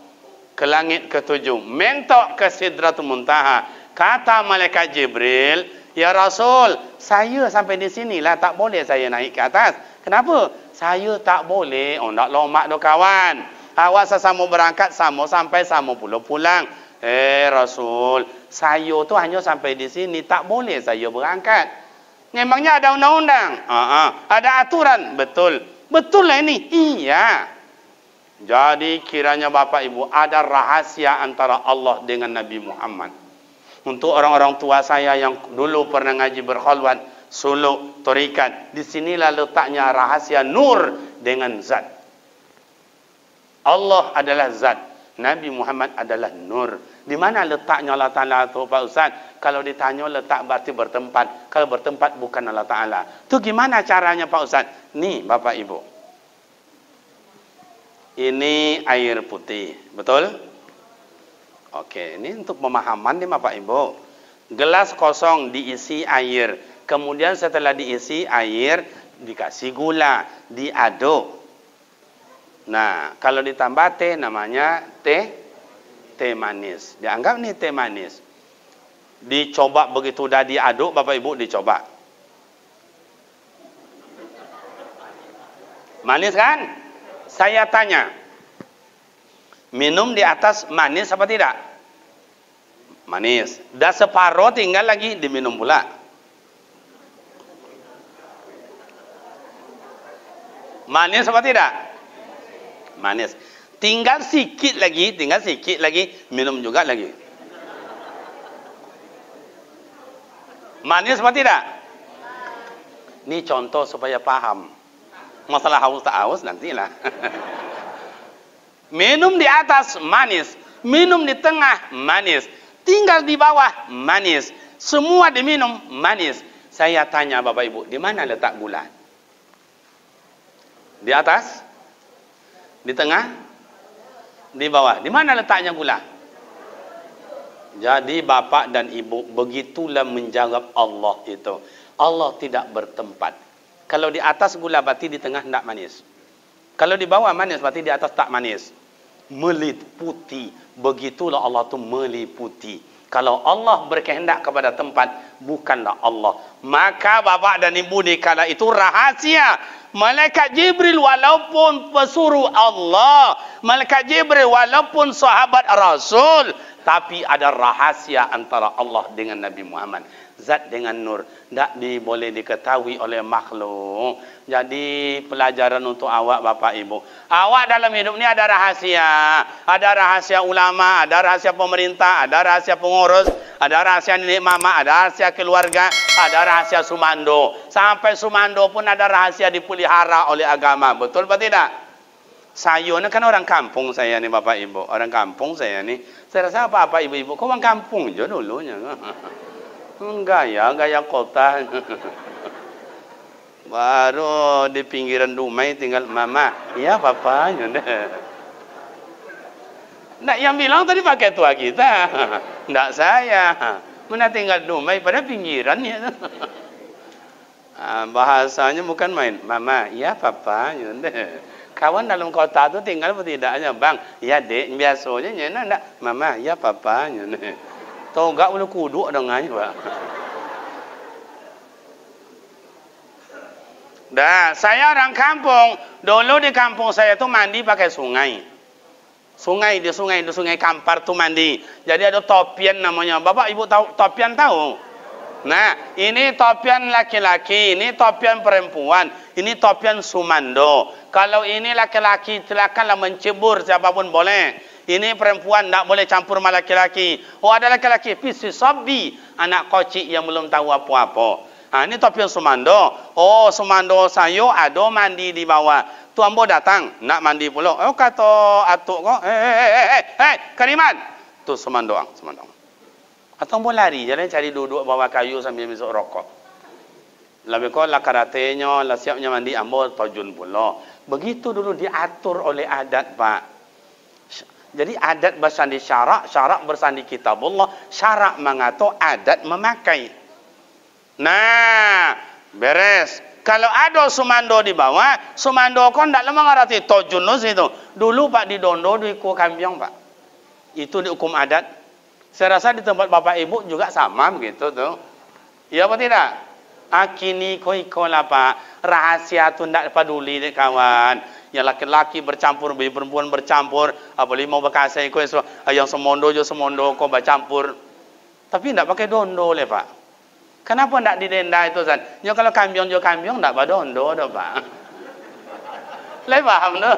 ke langit ketujuh, mentok ke Sidratul Muntaha. Kata malaikat Jibril, ya Rasul, saya sampai di sinilah, tak boleh saya naik ke atas. Kenapa? Saya tak boleh. Oh, nak lomak do kawan. Awak sesama berangkat, sama sampai sama pula pulang. Rasul, saya tu hanya sampai di sini, tak boleh saya berangkat. Memangnya ada undang-undang? Ada aturan? Betul. Betul lah ini? Iya. Jadi kiranya Bapak Ibu ada rahasia antara Allah dengan Nabi Muhammad. Untuk orang-orang tua saya yang dulu pernah ngaji berkhalwat, suluk, torikat, disinilah letaknya rahasia nur dengan zat. Allah adalah zat, Nabi Muhammad adalah nur. Di mana letaknya Allah Ta'ala tu Pak Ustaz? Kalau ditanya letak berarti bertempat. Kalau bertempat bukan Allah Ta'ala. Tu gimana caranya Pak Ustaz? Nih Bapak Ibu. Ini air putih. Betul? Oke, ini untuk pemahaman nih Bapak Ibu. Gelas kosong diisi air. Kemudian setelah diisi air, dikasih gula. Diaduk. Nah, kalau ditambah teh namanya teh manis. Dianggap nih teh manis. Dicoba begitu dah diaduk, Bapak Ibu dicoba. Manis kan? Saya tanya. Minum di atas manis apa tidak? Manis. Dah separuh tinggal lagi diminum pula. Manis apa tidak? Manis. Tinggal sikit lagi, minum juga lagi. Manis apa tidak? Ini contoh supaya paham. Masalah haus tak haus nantilah. Minum di atas manis, minum di tengah manis, tinggal di bawah manis, semua diminum manis. Saya tanya Bapak Ibu, di mana letak gula? Di atas? Di tengah? Di bawah. Di mana letaknya gula? Jadi Bapak dan Ibu begitulah menjawab Allah itu. Allah tidak bertempat. Kalau di atas gula berarti di tengah tidak manis. Kalau di bawah manis berarti di atas tak manis. Meliputi. Begitulah Allah tu meliputi. Kalau Allah berkehendak kepada tempat, bukanlah Allah. Maka bapak dan ibu di kala itu rahasia. Malaikat Jibril walaupun pesuruh Allah, Malaikat Jibril walaupun sahabat Rasul, tapi ada rahasia antara Allah dengan Nabi Muhammad. Zat dengan nur, tak boleh diketahui oleh makhluk. Jadi pelajaran untuk awak bapak ibu. Awak dalam hidup ni ada rahasia. Ada rahasia ulama, ada rahasia pemerintah, ada rahasia pengurus, ada rahasia nenek mama, ada rahasia keluarga, ada rahasia sumando. Sampai sumando pun ada rahasia dipelihara oleh agama. Betul apa tidak? Saya ni kan orang kampung saya ni bapak ibu. Orang kampung saya ni. Saya rasa apa ibu-ibu, kau orang kampung je dulunya. Gaya kota. Baru di pinggiran Dumai tinggal mama. Ya papa. Nak yang bilang tadi pakai tua kita. Ndak saya. Mana tinggal Dumai pada pinggiran ya. Bahasanya bukan main. Mama, ya papa. Kawan dalam kota tu tinggal tidaknya bang. Ya dek biasanya ndak. Mama, ya papa. Tahu enggak boleh kuduk dengan Pak. Dah, saya orang kampung. Dulu di kampung saya tu mandi pakai sungai. Di sungai Kampar tu mandi. Jadi ada topian namanya. Bapak ibu tahu topian tahu? Nah, ini topian laki-laki, ini topian perempuan, ini topian sumando. Kalau ini laki-laki silakanlah mencebur siapapun boleh. Ini perempuan tak boleh campur sama laki-laki. Oh ada laki-laki, pisi sabi, anak kocik yang belum tahu apa-apa. Ini topian sumando. Oh sumando saya ada mandi di bawah. Tu ambo datang nak mandi pula. Oh kata atuk kau, Kariman. Tu sumando. Atau ambo lari jalan cari duduk bawah kayu sambil besok rokok. Lebih kau lah karatenya, lah siapnya mandi ambo terjun pula. Begitu dulu diatur oleh adat Pak. Jadi adat bersandi syarak, syarak bersandi kitabullah, syarak mengatur, adat memakai. Nah, beres. Kalau ada sumando di bawah, sumando kon tak lama ngerti tojunus itu. Dulu Pak di Dondo di Kambiong Pak. Itu di hukum adat. Saya rasa di tempat Bapak Ibu juga sama begitu tuh. Iya apa tidak? Akini koi lah Pak. Rahasia tu tak peduli dek kawan. Yang laki-laki bercampur, perempuan bercampur, apalagi mau berkasih kau yang semondo jo semondo kau bercampur. Tapi tidak pakai dondo le Pak. Kenapa tidak didenda itu San? Ya kalau kambiong jo kambiong tidak pada dondo dah Pak. Le paham dah.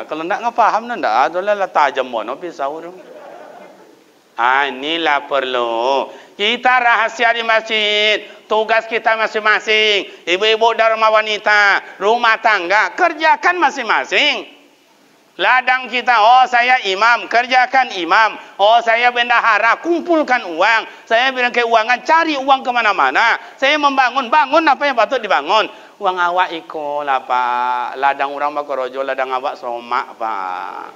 Kalau tidak ngapaham dah ada lah tajam mono pisau tu. Inilah perlu. Kita rahasia di masjid. Tugas kita masing-masing. Ibu-ibu dan rumah wanita. Rumah tangga. Kerjakan masing-masing. Ladang kita. Oh saya imam. Kerjakan imam. Oh saya bendahara. Kumpulkan uang. Saya bilang keuangan. Cari uang kemana-mana. Saya membangun. Bangun apa yang patut dibangun. Uang awak ikut lah Pak. Ladang orang Bakorojo. Ladang awak somak Pak.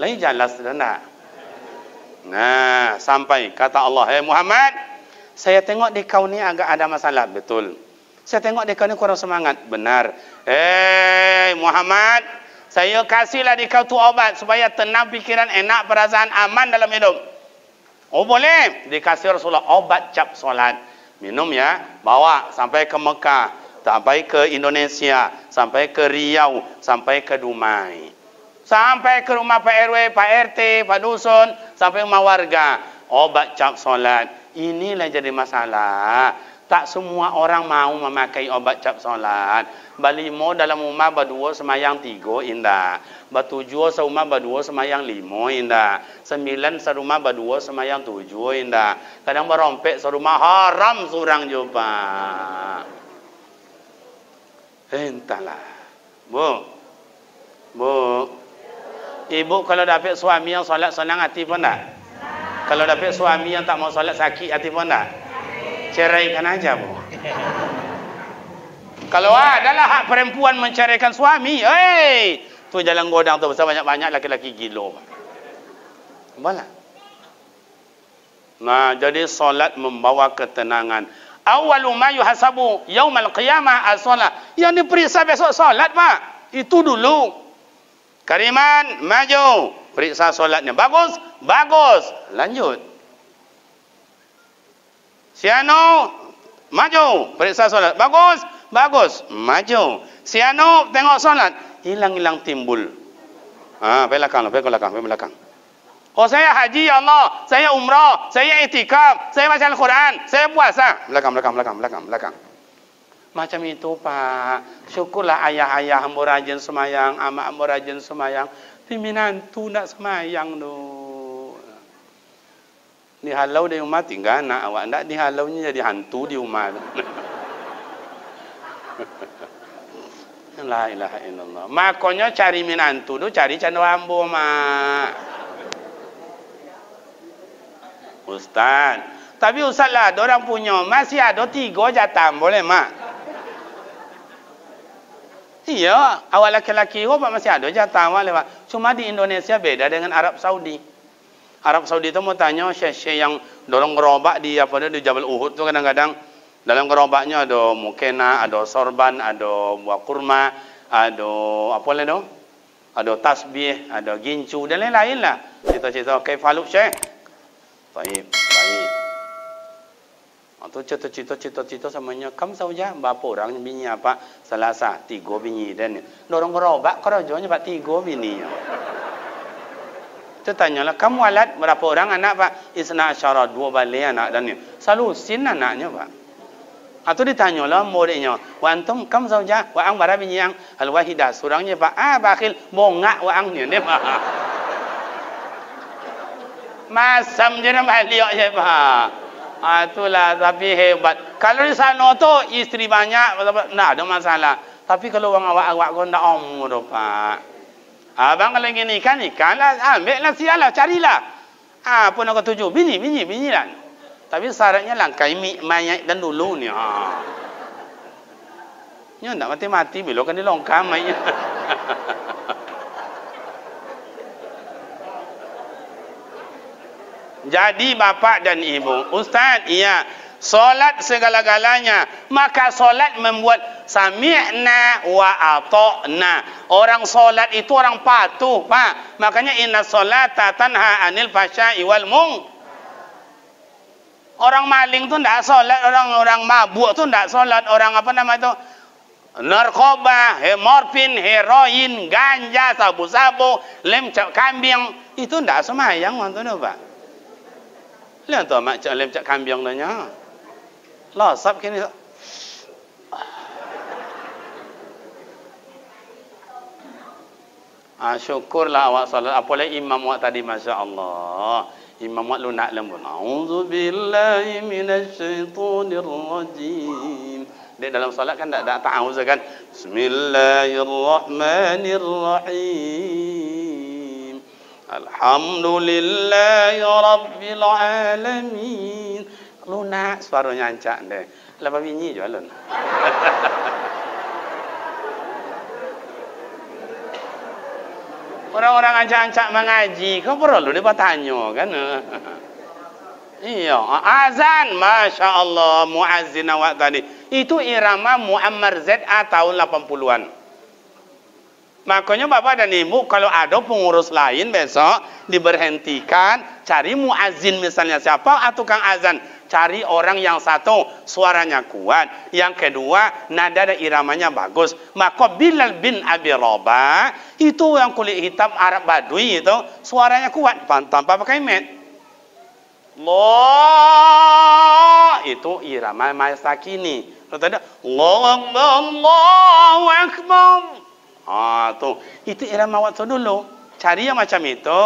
Lain jelas dah. Nah, sampai kata Allah, "Hei Muhammad, saya tengok di kau ni agak ada masalah." Betul. Saya tengok di kau ni kurang semangat. Benar. "Hei Muhammad, saya kasihlah di kau tu obat supaya tenang pikiran, enak perasaan, aman dalam hidup." Oh boleh. Dikasih Rasulullah obat cap solat. Minum ya, bawa sampai ke Mekah, sampai ke Indonesia, sampai ke Riau, sampai ke Dumai. Sampai ke rumah Pak RW, Pak RT, Pak Dusun, sampai rumah warga. Obat cap solat. Inilah jadi masalah. Tak semua orang mau memakai obat cap solat. Balimo dalam rumah berdua semayang 3 indah. Bertujuh serumah berdua semayang 5 indah. 9 serumah berdua semayang 7 indah. Kadang berompek serumah haram surang jumpa. Entahlah. Bu. Ibu kalau dapat suami yang solat senang hati pun tak? Kalau dapat suami yang tak mau solat sakit hati pun tak? Ceraikan aja Bu. Kalau adalah hak perempuan menceraikan suami, tu jalan godang tu besar banyak-banyak laki-laki gilo. Boleh. Nah, jadi solat membawa ketenangan. Awwalu ma yuhasabu yaumal qiyamah as-shalah. Yang diperiksa besok solat, Pak. Itu dulu. Kariman, maju. Periksa solatnya. Bagus? Bagus. Lanjut. Siano, maju. Periksa solat. Bagus? Bagus. Maju. Siano, tengok solat. Hilang-hilang timbul. Belakang. Oh, saya haji, ya Allah. Saya umrah. Saya itikaf. Saya baca Al-Quran. Saya puasa. Belakang. Macam itu, Pak. Syukurlah ayah-ayah hamba rajin semayang, amak hamba rajin semayang. Pimpinan tu nak semayang tu. Dihalau di rumah tinggal anak awak. Tak dihalaunya jadi hantu di rumah. La ilaha illallah. Makanya cari minantu tu cari candwa ambo, mak. Ustaz. Tapi Ustaz lah, orang punya masih ada 3 jatah, boleh, mak? Iya, awak laki-laki masih ada jatah awak lewat. Cuma di Indonesia beda dengan Arab Saudi. Arab Saudi itu mau tanya syekh-syekh yang dorong gerobak di di Jabal Uhud tu kadang-kadang dalam gerobaknya ada mukena, ada sorban, ada buah kurma, ada apa lagi tu? Ada tasbih, ada gincu dan lain-lain lah. Cerita-cerita kaifaluk syekh. Baik. Itu cerita-cerita samanya kam saja berapa orang bini apa? Selasa 3 bini dan dorong gerobak kerajanya pak 3 bini. Itu tanyalah kamu alat berapa orang anak pak? Isna asyara 2 balik anak dan ni. Salusin anaknya pak. Atau ditanyalah muridnya, wa antum kam saja? Wa ang bara bini yang al-wahidah surangnya pak. Bakhil bongak wa ang ni pak. Masam je nama liok je pak. Itulah, tapi hebat. Kalau di sana tu isteri banyak, tak ada masalah. Tapi kalau orang awak kau tak omur tu, Pak. Abang kalau ingin ikan lah. Ambil lah, sialah, carilah. Apa nak kau tuju? Bini lah. Tapi syaratnya langkai mayat dan dulu ni. Ni tak mati-mati, bila kan dilongkam mayat. Jadi bapak dan ibu, Ustaz, iya, solat segala-galanya. Maka solat membuat sami'na wa ata'na. Orang solat itu orang patuh, Pak. Makanya inna solata tanha anil fahsya'i wal munkar. Orang maling tu tidak solat, orang mabuk tu tidak solat, orang apa nama itu? Narkoba, morfin, heroin, ganja, sabu-sabu, lem kambing, itu tidak semayang tu, Pak. Lihat tu mak cak lem cak kambing nya. Lah sab kini. Syukurlah awak salat. Apalagi imam awak tadi, masya-Allah. Imam awak lunak lembut. Auzubillahi minasyaitonir rajim. Dia dalam salat kan tak ta'awuz kan. Bismillahirrahmanirrahim. Alhamdulillahi Rabbil Alamin. Lunak suaranya ancak deh. Lepas bunyi je alun. Orang-orang ancak-ancak mengaji, kau perlu dia bertanya kan? Iya, azan, masya Allah, muazzin awak tadi. Itu irama Muammar ZA tahun 80-an. Makanya bapak dan ibu kalau ada pengurus lain besok diberhentikan, cari muazzin misalnya siapa atau tukang azan, cari orang yang satu suaranya kuat, yang kedua nada dan iramanya bagus. Maka Bilal bin Abi Rabah itu yang kulit hitam Arab Badui itu suaranya kuat tanpa pakai mic. Allah itu irama masakini. Tadi Allahu Akbar. Itu irama waktu dulu. Cari yang macam itu.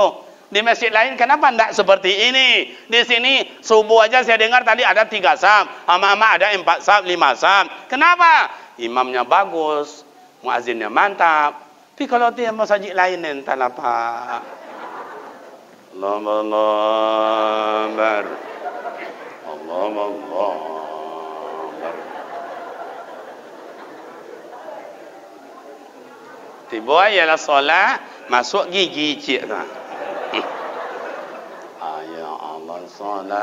Di masjid lain kenapa tidak seperti ini? Di sini subuh aja saya dengar tadi ada 3 saf, ama-ama ada 4 saf, 5 saf. Kenapa? Imamnya bagus, muazzinnya mantap. Tapi kalau dia masjid lain entahlah Pak. Allah bar. Allah. Tiba ialah solat masuk gigi cik tu. Ya Allah solat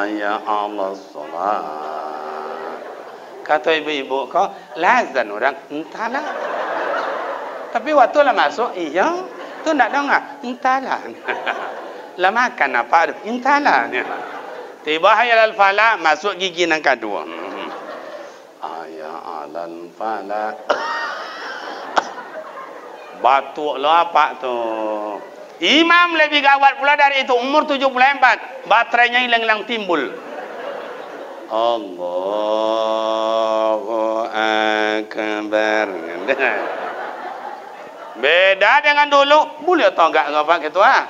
hayya 'alas shalah. Kata ibu-ibu kau, lazan orang, entahlah. Tapi waktu lah masuk, iya, tu nak dengar, entahlah. Lah makan apa? Entahlah. Tiba hayya al falah, masuk gigi yang kedua. Hayya 'alal falah. Batuk lah apa tu. Imam lebih gawat pula dari itu. Umur 74. Baterainya hilang-hilang timbul. Allahu Akbar. Beda dengan dulu. Boleh tonggak apa gitu ah.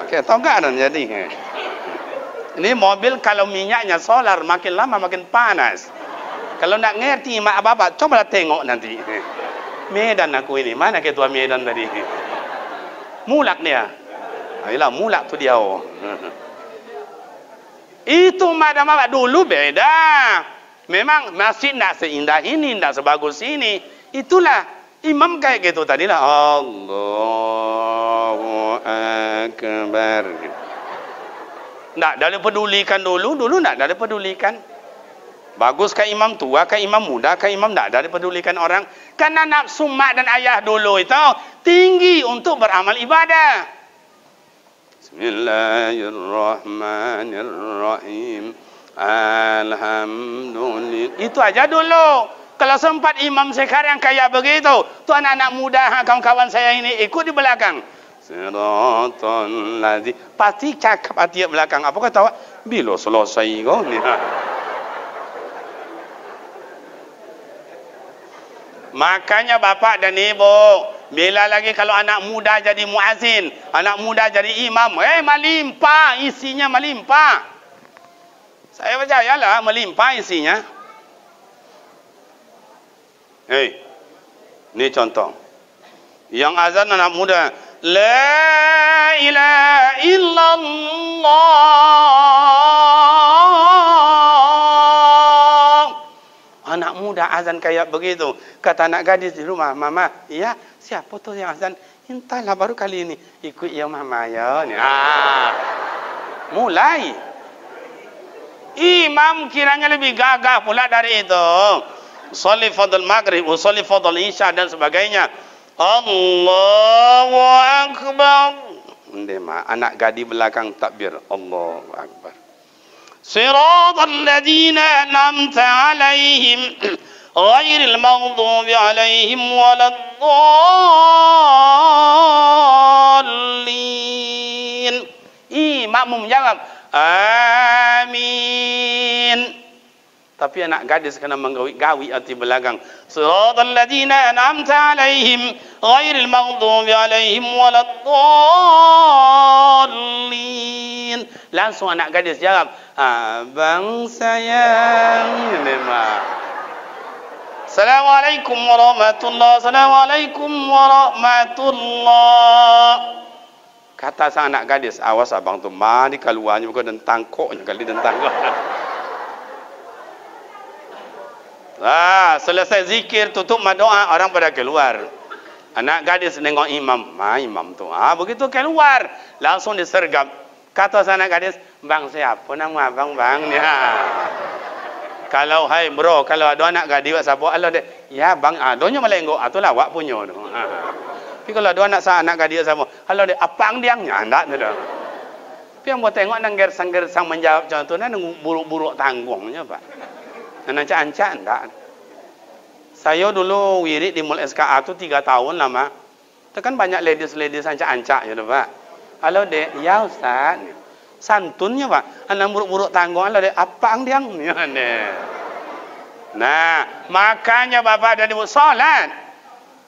Okey, tonggak dan jadi. Ini mobil kalau minyaknya solar makin lama makin panas. Kalau nak ngerti mak bapak, cobalah tengok nanti. Medan aku ini. Mana ketua Medan tadi? Mulak dia. Ayolah, mulak tu dia. Itu madam bapak dulu beda. Memang masjid tak seindah ini, tak sebagus ini. Itulah imam kayak gitu tadi lah. Allahu Akbar. Tak ada pedulikan dulu tak ada pedulikan. Bagus ke imam tua, ke imam muda, ke imam tak ada pedulikan orang. Karena nafsu mak dan ayah dulu itu tinggi untuk beramal ibadah. Bismillahirrahmanirrahim. Alhamdulillah. Itu aja dulu. Kalau sempat imam sekarang kayak begitu, tu anak-anak muda, kawan-kawan saya ini ikut di belakang. Siratal ladzi. Pasti cakap hati belakang. Apa kata awak? Bila selesai kau ni? Makanya bapak dan ibu, bila lagi kalau anak muda jadi muazin, anak muda jadi imam, melimpah isinya, melimpah. Saya percayalah melimpah isinya. Ini contoh. Yang azan anak muda, la ilaha illallah. Anak muda azan kayak begitu. Kata anak gadis di rumah, mama, iya, siapa tuh yang azan? Entahlah, baru kali ini ikut yang mama ya. Mulai. Imam kiranya lebih gagah pula dari itu. Sholli fadl maghrib, sholli fadl isya dan sebagainya. Allahu Akbar. Anak gadis belakang takbir. Allahu Akbar. Siratal ladzina an'amta 'alaihim ghairil maghdubi 'alaihim waladdallin. Imam menjawab, amin. Tapi anak gadis kena menggawi hati belakang. Siratal ladzina an'amta 'alaihim ghairil maghdubi 'alaihim waladdallin. Langsung anak gadis jawab, abang sayang. Assalamualaikum warahmatullahi. Assalamualaikum warahmatullahi. Kata sang anak gadis, awas abang tu mari keluarnya bukan dan tangkoknya kali dan tangkok. Selesai zikir, tutup doa, orang pada keluar. Anak gadis nengok imam, imam tu. Begitu keluar, langsung disergap. Kata sang anak gadis, bang siapa nama abang bang ni? Kalau hai bro, kalau ada anak gadis siapa? Allah deh, ya bang, donya melenggok, atulah awak punya tu. Tapi kalau ada anak gadis siapa? Allah deh, apang diangnya ndak tu dah. Tapi yang buat tengok nang gersang menjawab contoh na nang buruk-buruk tanggungnya pak. Nak ancak enggak. Saya dulu wirid di Mul SKA tu 3 tahun lama. Itu kan banyak ladies ancak-ancak ya Pak. Halo dek, ya Ustaz. Santunnya Pak. Anak buruk-buruk tanggung halo dek, apa ang diang? Nah, makanya Bapak dan Ibu salat.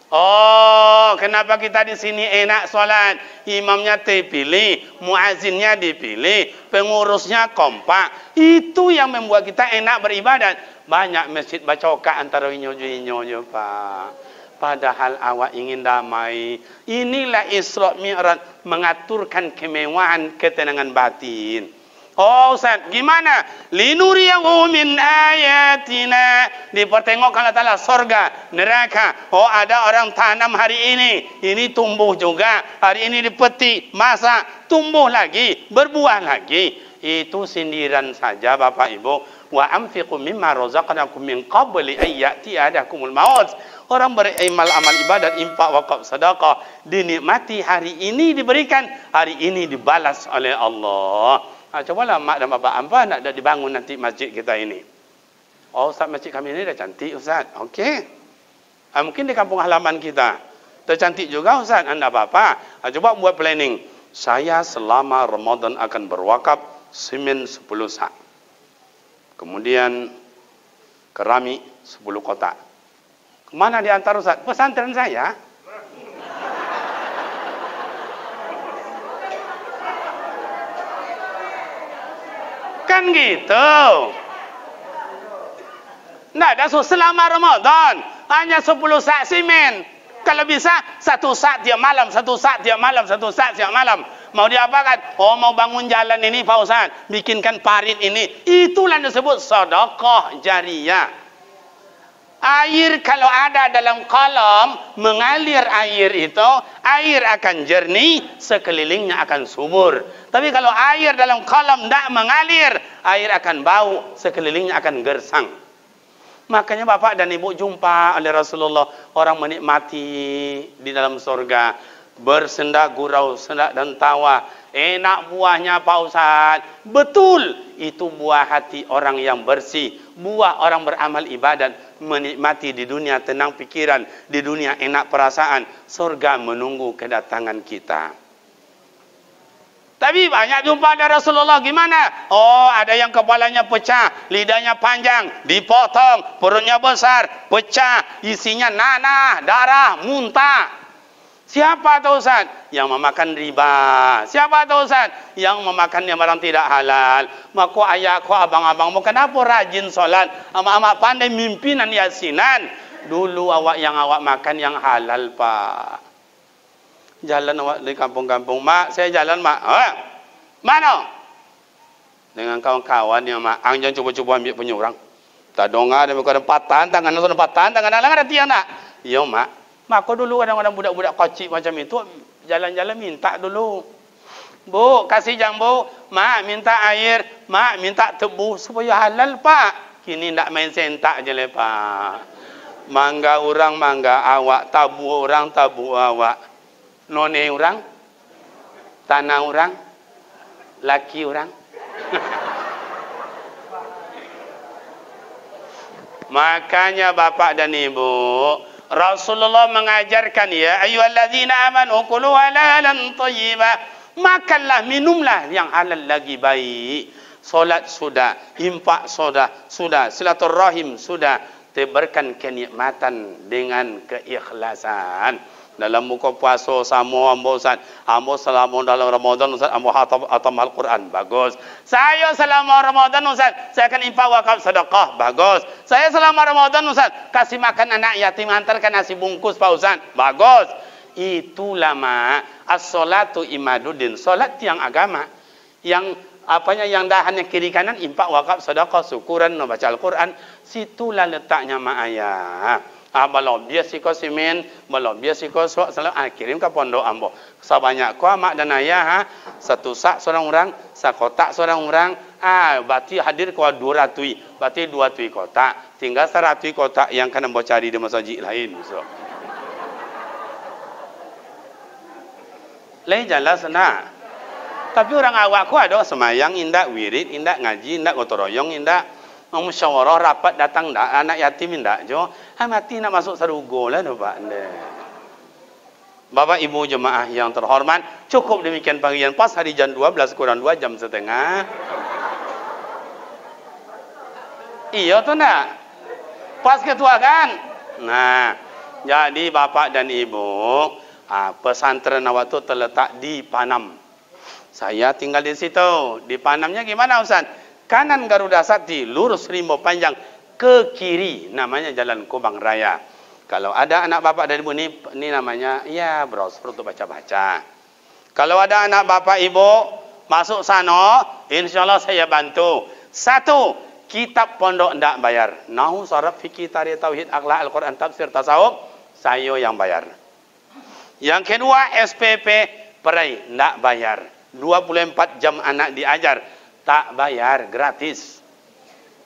Oh, kenapa kita di sini enak salat? Imamnya dipilih, muazzinnya dipilih, pengurusnya kompak. Itu yang membuat kita enak beribadat. Banyak masjid bacokak antara inyo-inyo Pak. Padahal awak ingin damai. Inilah Isra Mi'raj, mengaturkan kemewahan ketenangan batin. Oh Ustaz, gimana? Linuriyahu min ayatina. Dipertengokkan Allah surga, neraka. Oh ada orang tanam hari ini tumbuh juga. Hari ini dipetik, masak, tumbuh lagi, berbuah lagi. Itu sindiran saja Bapak Ibu. Wa anfiqu mimma razaqnakum min qabli an ya'tiyadakumul maut. Orang beramal amal ibadat, infak, wakaf, sedekah dinikmati hari ini, diberikan hari ini, dibalas oleh Allah. Cobalah mak dan bapak apa nak dibangun nanti masjid kita ini. Oh Ustaz, masjid kami ini dah cantik Ustaz. Okey. Mungkin di kampung halaman kita tercantik juga Ustaz. Anda apa-apa. Coba buat planning. Saya selama Ramadan akan berwakaf semen 10 sak. Kemudian keramik 10 kotak. Kemana diantar Ustaz? Pesantren saya. Kan gitu. Nah, dah selama Ramadan hanya 10 sak semen. Kalau bisa 1 sak tiap malam, 1 sak tiap malam, 1 sak tiap malam. Mau diapakan? Oh, mau bangun jalan ini Pak Ustaz, bikinkan parit ini. Itulah disebut sedekah jariyah. Air kalau ada dalam kolam, mengalir air itu, air akan jernih, sekelilingnya akan subur. Tapi kalau air dalam kolam tidak mengalir, air akan bau, sekelilingnya akan gersang. Makanya Bapak dan Ibu jumpa oleh Rasulullah orang menikmati di dalam surga, bersenda gurau, sendak dan tawa. Enak buahnya Pak Ustaz. Betul, itu buah hati orang yang bersih, buah orang beramal ibadat, menikmati di dunia tenang pikiran, di dunia enak perasaan. Surga menunggu kedatangan kita. Tapi banyak jumpa ada Rasulullah gimana? Oh, ada yang kepalanya pecah, lidahnya panjang, dipotong, perutnya besar, pecah, isinya nanah, darah, muntah. Siapa tahu Ustaz? Yang memakan riba. Siapa tahu Ustaz? Yang memakan yang barang tidak halal. Maka ayahku, abang-abangmu, kenapa rajin solat? Amak-amak pandai mimpinan yasinan. Dulu yang awak makan yang halal Pak. Jalan awak di kampung-kampung, mak, saya jalan mak. Mana? Dengan kawan-kawan yang mak, jangan coba-coba ambil punya orang. Tak donga ada muka empatan, tangan empatan, tangan ada tiang nak. Yo mak, mak kau dulu kadang-kadang budak-budak kocik macam itu jalan-jalan minta dulu. Bu, kasih jambu, mak minta air, mak minta tebu supaya halal Pak. Kini ndak main sentak je le Pak. Mangga orang mangga awak, tabu orang tabu awak. None orang, tanah orang, laki orang. Makanya Bapak dan Ibu, Rasulullah mengajarkan ya ayyuhalladzina amanu kulu halalan thayyiban. Makanlah, minumlah yang halal lagi baik. Solat sudah, infak sudah, silaturahim sudah, tebarkan kenikmatan dengan keikhlasan. Dalam muka puasa sama ambo Ustaz, ambo selama dalam Ramadan Ustaz, ambo hatam Al-Quran, bagus. Saya selama Ramadan Ustaz, saya akan infak wakaf sedekah, bagus. Saya selama Ramadan Ustaz, kasih makan anak yatim, hantarkan nasi bungkus Pak Ustaz, bagus. Itulah as-salatu imaduddin, salat tiang agama. Yang apanya yang dahannya kiri kanan, infak wakaf sedekah, syukuran, baca Al-Quran, situlah letaknya mak ayah. Belum biasa kau semen, belum biasa kau suak selalu kirim ke pondok ambo. Sebanyak kau mak dan ayah, 1 sak seorang orang, 1 kotak seorang orang. Berarti hadir kau 200, berarti 200 kotak. Tinggal 100 kotak yang kena mau cari di masjid lain. So. Lain jelas nak. Tapi orang awak kau ada semayang indak, wirid indak, ngaji indak, gotong royong indak. Musyawarah rapat datang dak anak yatim ndak jo mati nak masuk sarugo lah tu Pak. Bapak Ibu jemaah yang terhormat, cukup demikian panggilan pas hari jam 12 kurang 2 jam setengah. Iya tu nak pas ketua kan. Nah, jadi Bapak dan Ibu, pesantren awak tu terletak di Panam. Saya tinggal di situ. Di Panamnya gimana Ustaz? Kanan Garuda Sakti, lurus Rimbo Panjang, ke kiri namanya Jalan Kubang Raya. Kalau ada anak bapak dari ibu ini namanya ya browser untuk baca-baca. Kalau ada anak bapak ibu masuk sana, insyaallah saya bantu. 1, kitab pondok ndak bayar. Nahwu, sharaf, fikih, tarikh, tauhid, akhlak, Al-Quran, tafsir, tasawuf, saya yang bayar. Yang kedua, SPP perai ndak bayar. 24 jam anak diajar. Tak bayar, gratis.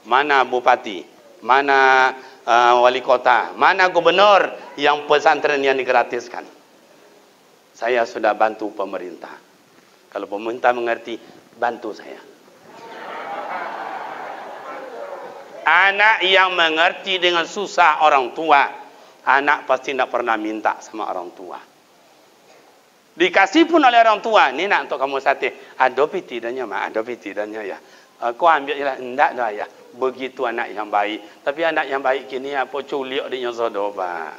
Mana bupati, mana wali kota, mana gubernur yang pesantren yang digratiskan? Saya sudah bantu pemerintah. Kalau pemerintah mengerti, bantu saya. Anak yang mengerti dengan susah orang tua, anak pasti tidak pernah minta sama orang tua. Dikasih pun oleh orang tua, ni nak untuk kamu sate. Adopi tidaknya, mak, adopi tidaknya ya. Kau ambil je lah, enggak dah ya. Begitu anak yang baik. Tapi anak yang baik kini apa culiak dia sodoba.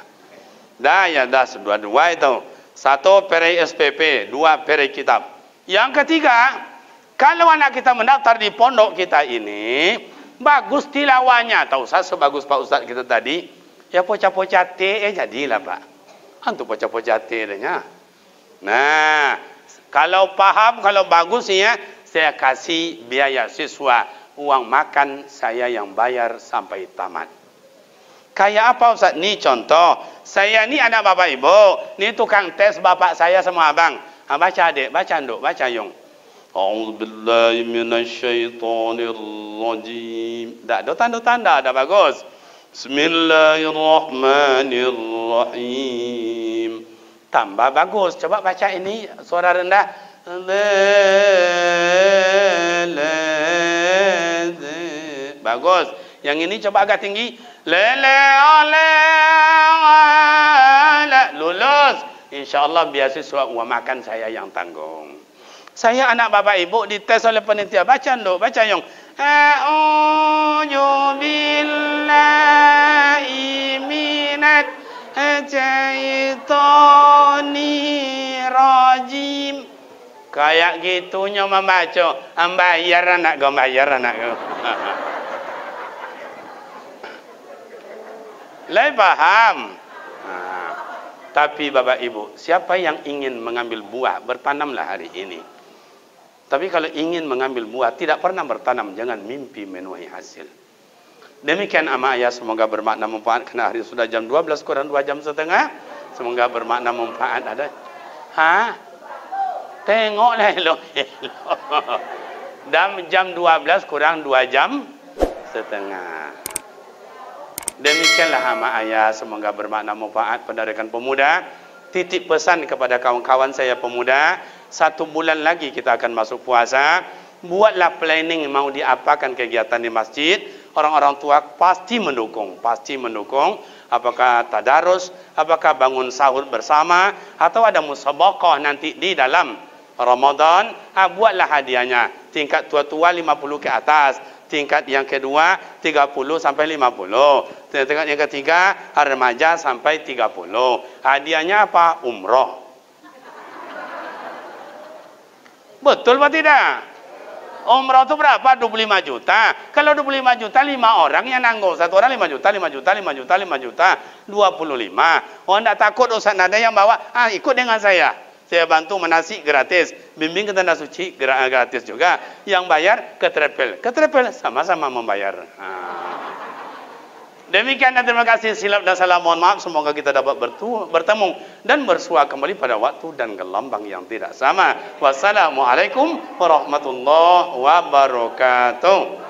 Dah ya, dah dua-dua itu. Satu perai SPP, dua perai kitab. Yang ketiga, kalau anak kita mendaftar di pondok kita ini, bagus tilawahnya. Tak usah sebagus Pak Ustaz kita tadi. Ya poca-poca T jadilah Pak. Antu poca-poca T nya. Nah, kalau paham, kalau bagus ya, saya kasih biaya siswa, uang makan saya yang bayar sampai tamat. Kayak apa Ustaz? Ni contoh, saya ni anak bapak ibu, ni tukang tes bapak saya sama abang. Baca adik, baca nduk, baca yung. A'udzubillahi minasyaitonirrajim. Dah, tanda-tanda dah bagus. Bismillahirrahmanirrahim. Tambah bagus. Coba baca ini suara rendah. Bagus. Yang ini coba agak tinggi. Lulus. InsyaAllah beasiswa uang makan saya yang tanggung. Saya anak bapak ibu dites oleh panitia. Baca dulu, baca yang. A'udzu billahi minat syaitani rajim. Kayak gitunya membaca. Bayar anak kau, bayar anak kau. Lai paham? Tapi bapak ibu, siapa yang ingin mengambil buah, bertanamlah hari ini. Tapi kalau ingin mengambil buah, tidak pernah bertanam, jangan mimpi menuai hasil. Demikian ama ayah, semoga bermakna manfaat. Karena hari sudah jam 12 kurang 2 jam setengah. Semoga bermakna manfaat. Ada? Ha? Tengoklah elok. Dan jam 12 kurang 2 jam setengah. Demikianlah ama ayah, semoga bermakna manfaat pada rekan pemuda. Titip pesan kepada kawan-kawan saya pemuda, 1 bulan lagi kita akan masuk puasa. Buatlah planning mau diapakan kegiatan di masjid. Orang-orang tua pasti mendukung, pasti mendukung. Apakah tadarus, apakah bangun sahur bersama, atau ada musabaqah nanti di dalam Ramadan. Buatlah hadiahnya. Tingkat tua-tua 50 ke atas. Tingkat yang kedua 30 sampai 50. Tingkat yang ketiga remaja sampai 30. Hadiahnya apa? Umroh. Betul apa tidak? Umroh itu berapa? 25 juta. Kalau 25 juta 5 orang yang nanggung. 1 orang 5 juta, 5 juta, 5 juta, 5 juta. 25. Oh, tidak takut Ustaz, ada yang bawa. Ikut dengan saya. Saya bantu menasik gratis. Bimbing ke tanah suci gratis juga. Yang bayar ke Trepel. Ke Trepel sama-sama membayar. Demikian dan terima kasih. Silap dan salah mohon maaf. Semoga kita dapat bertemu dan bersua kembali pada waktu dan gelombang yang tidak sama. Wassalamualaikum warahmatullahi wabarakatuh.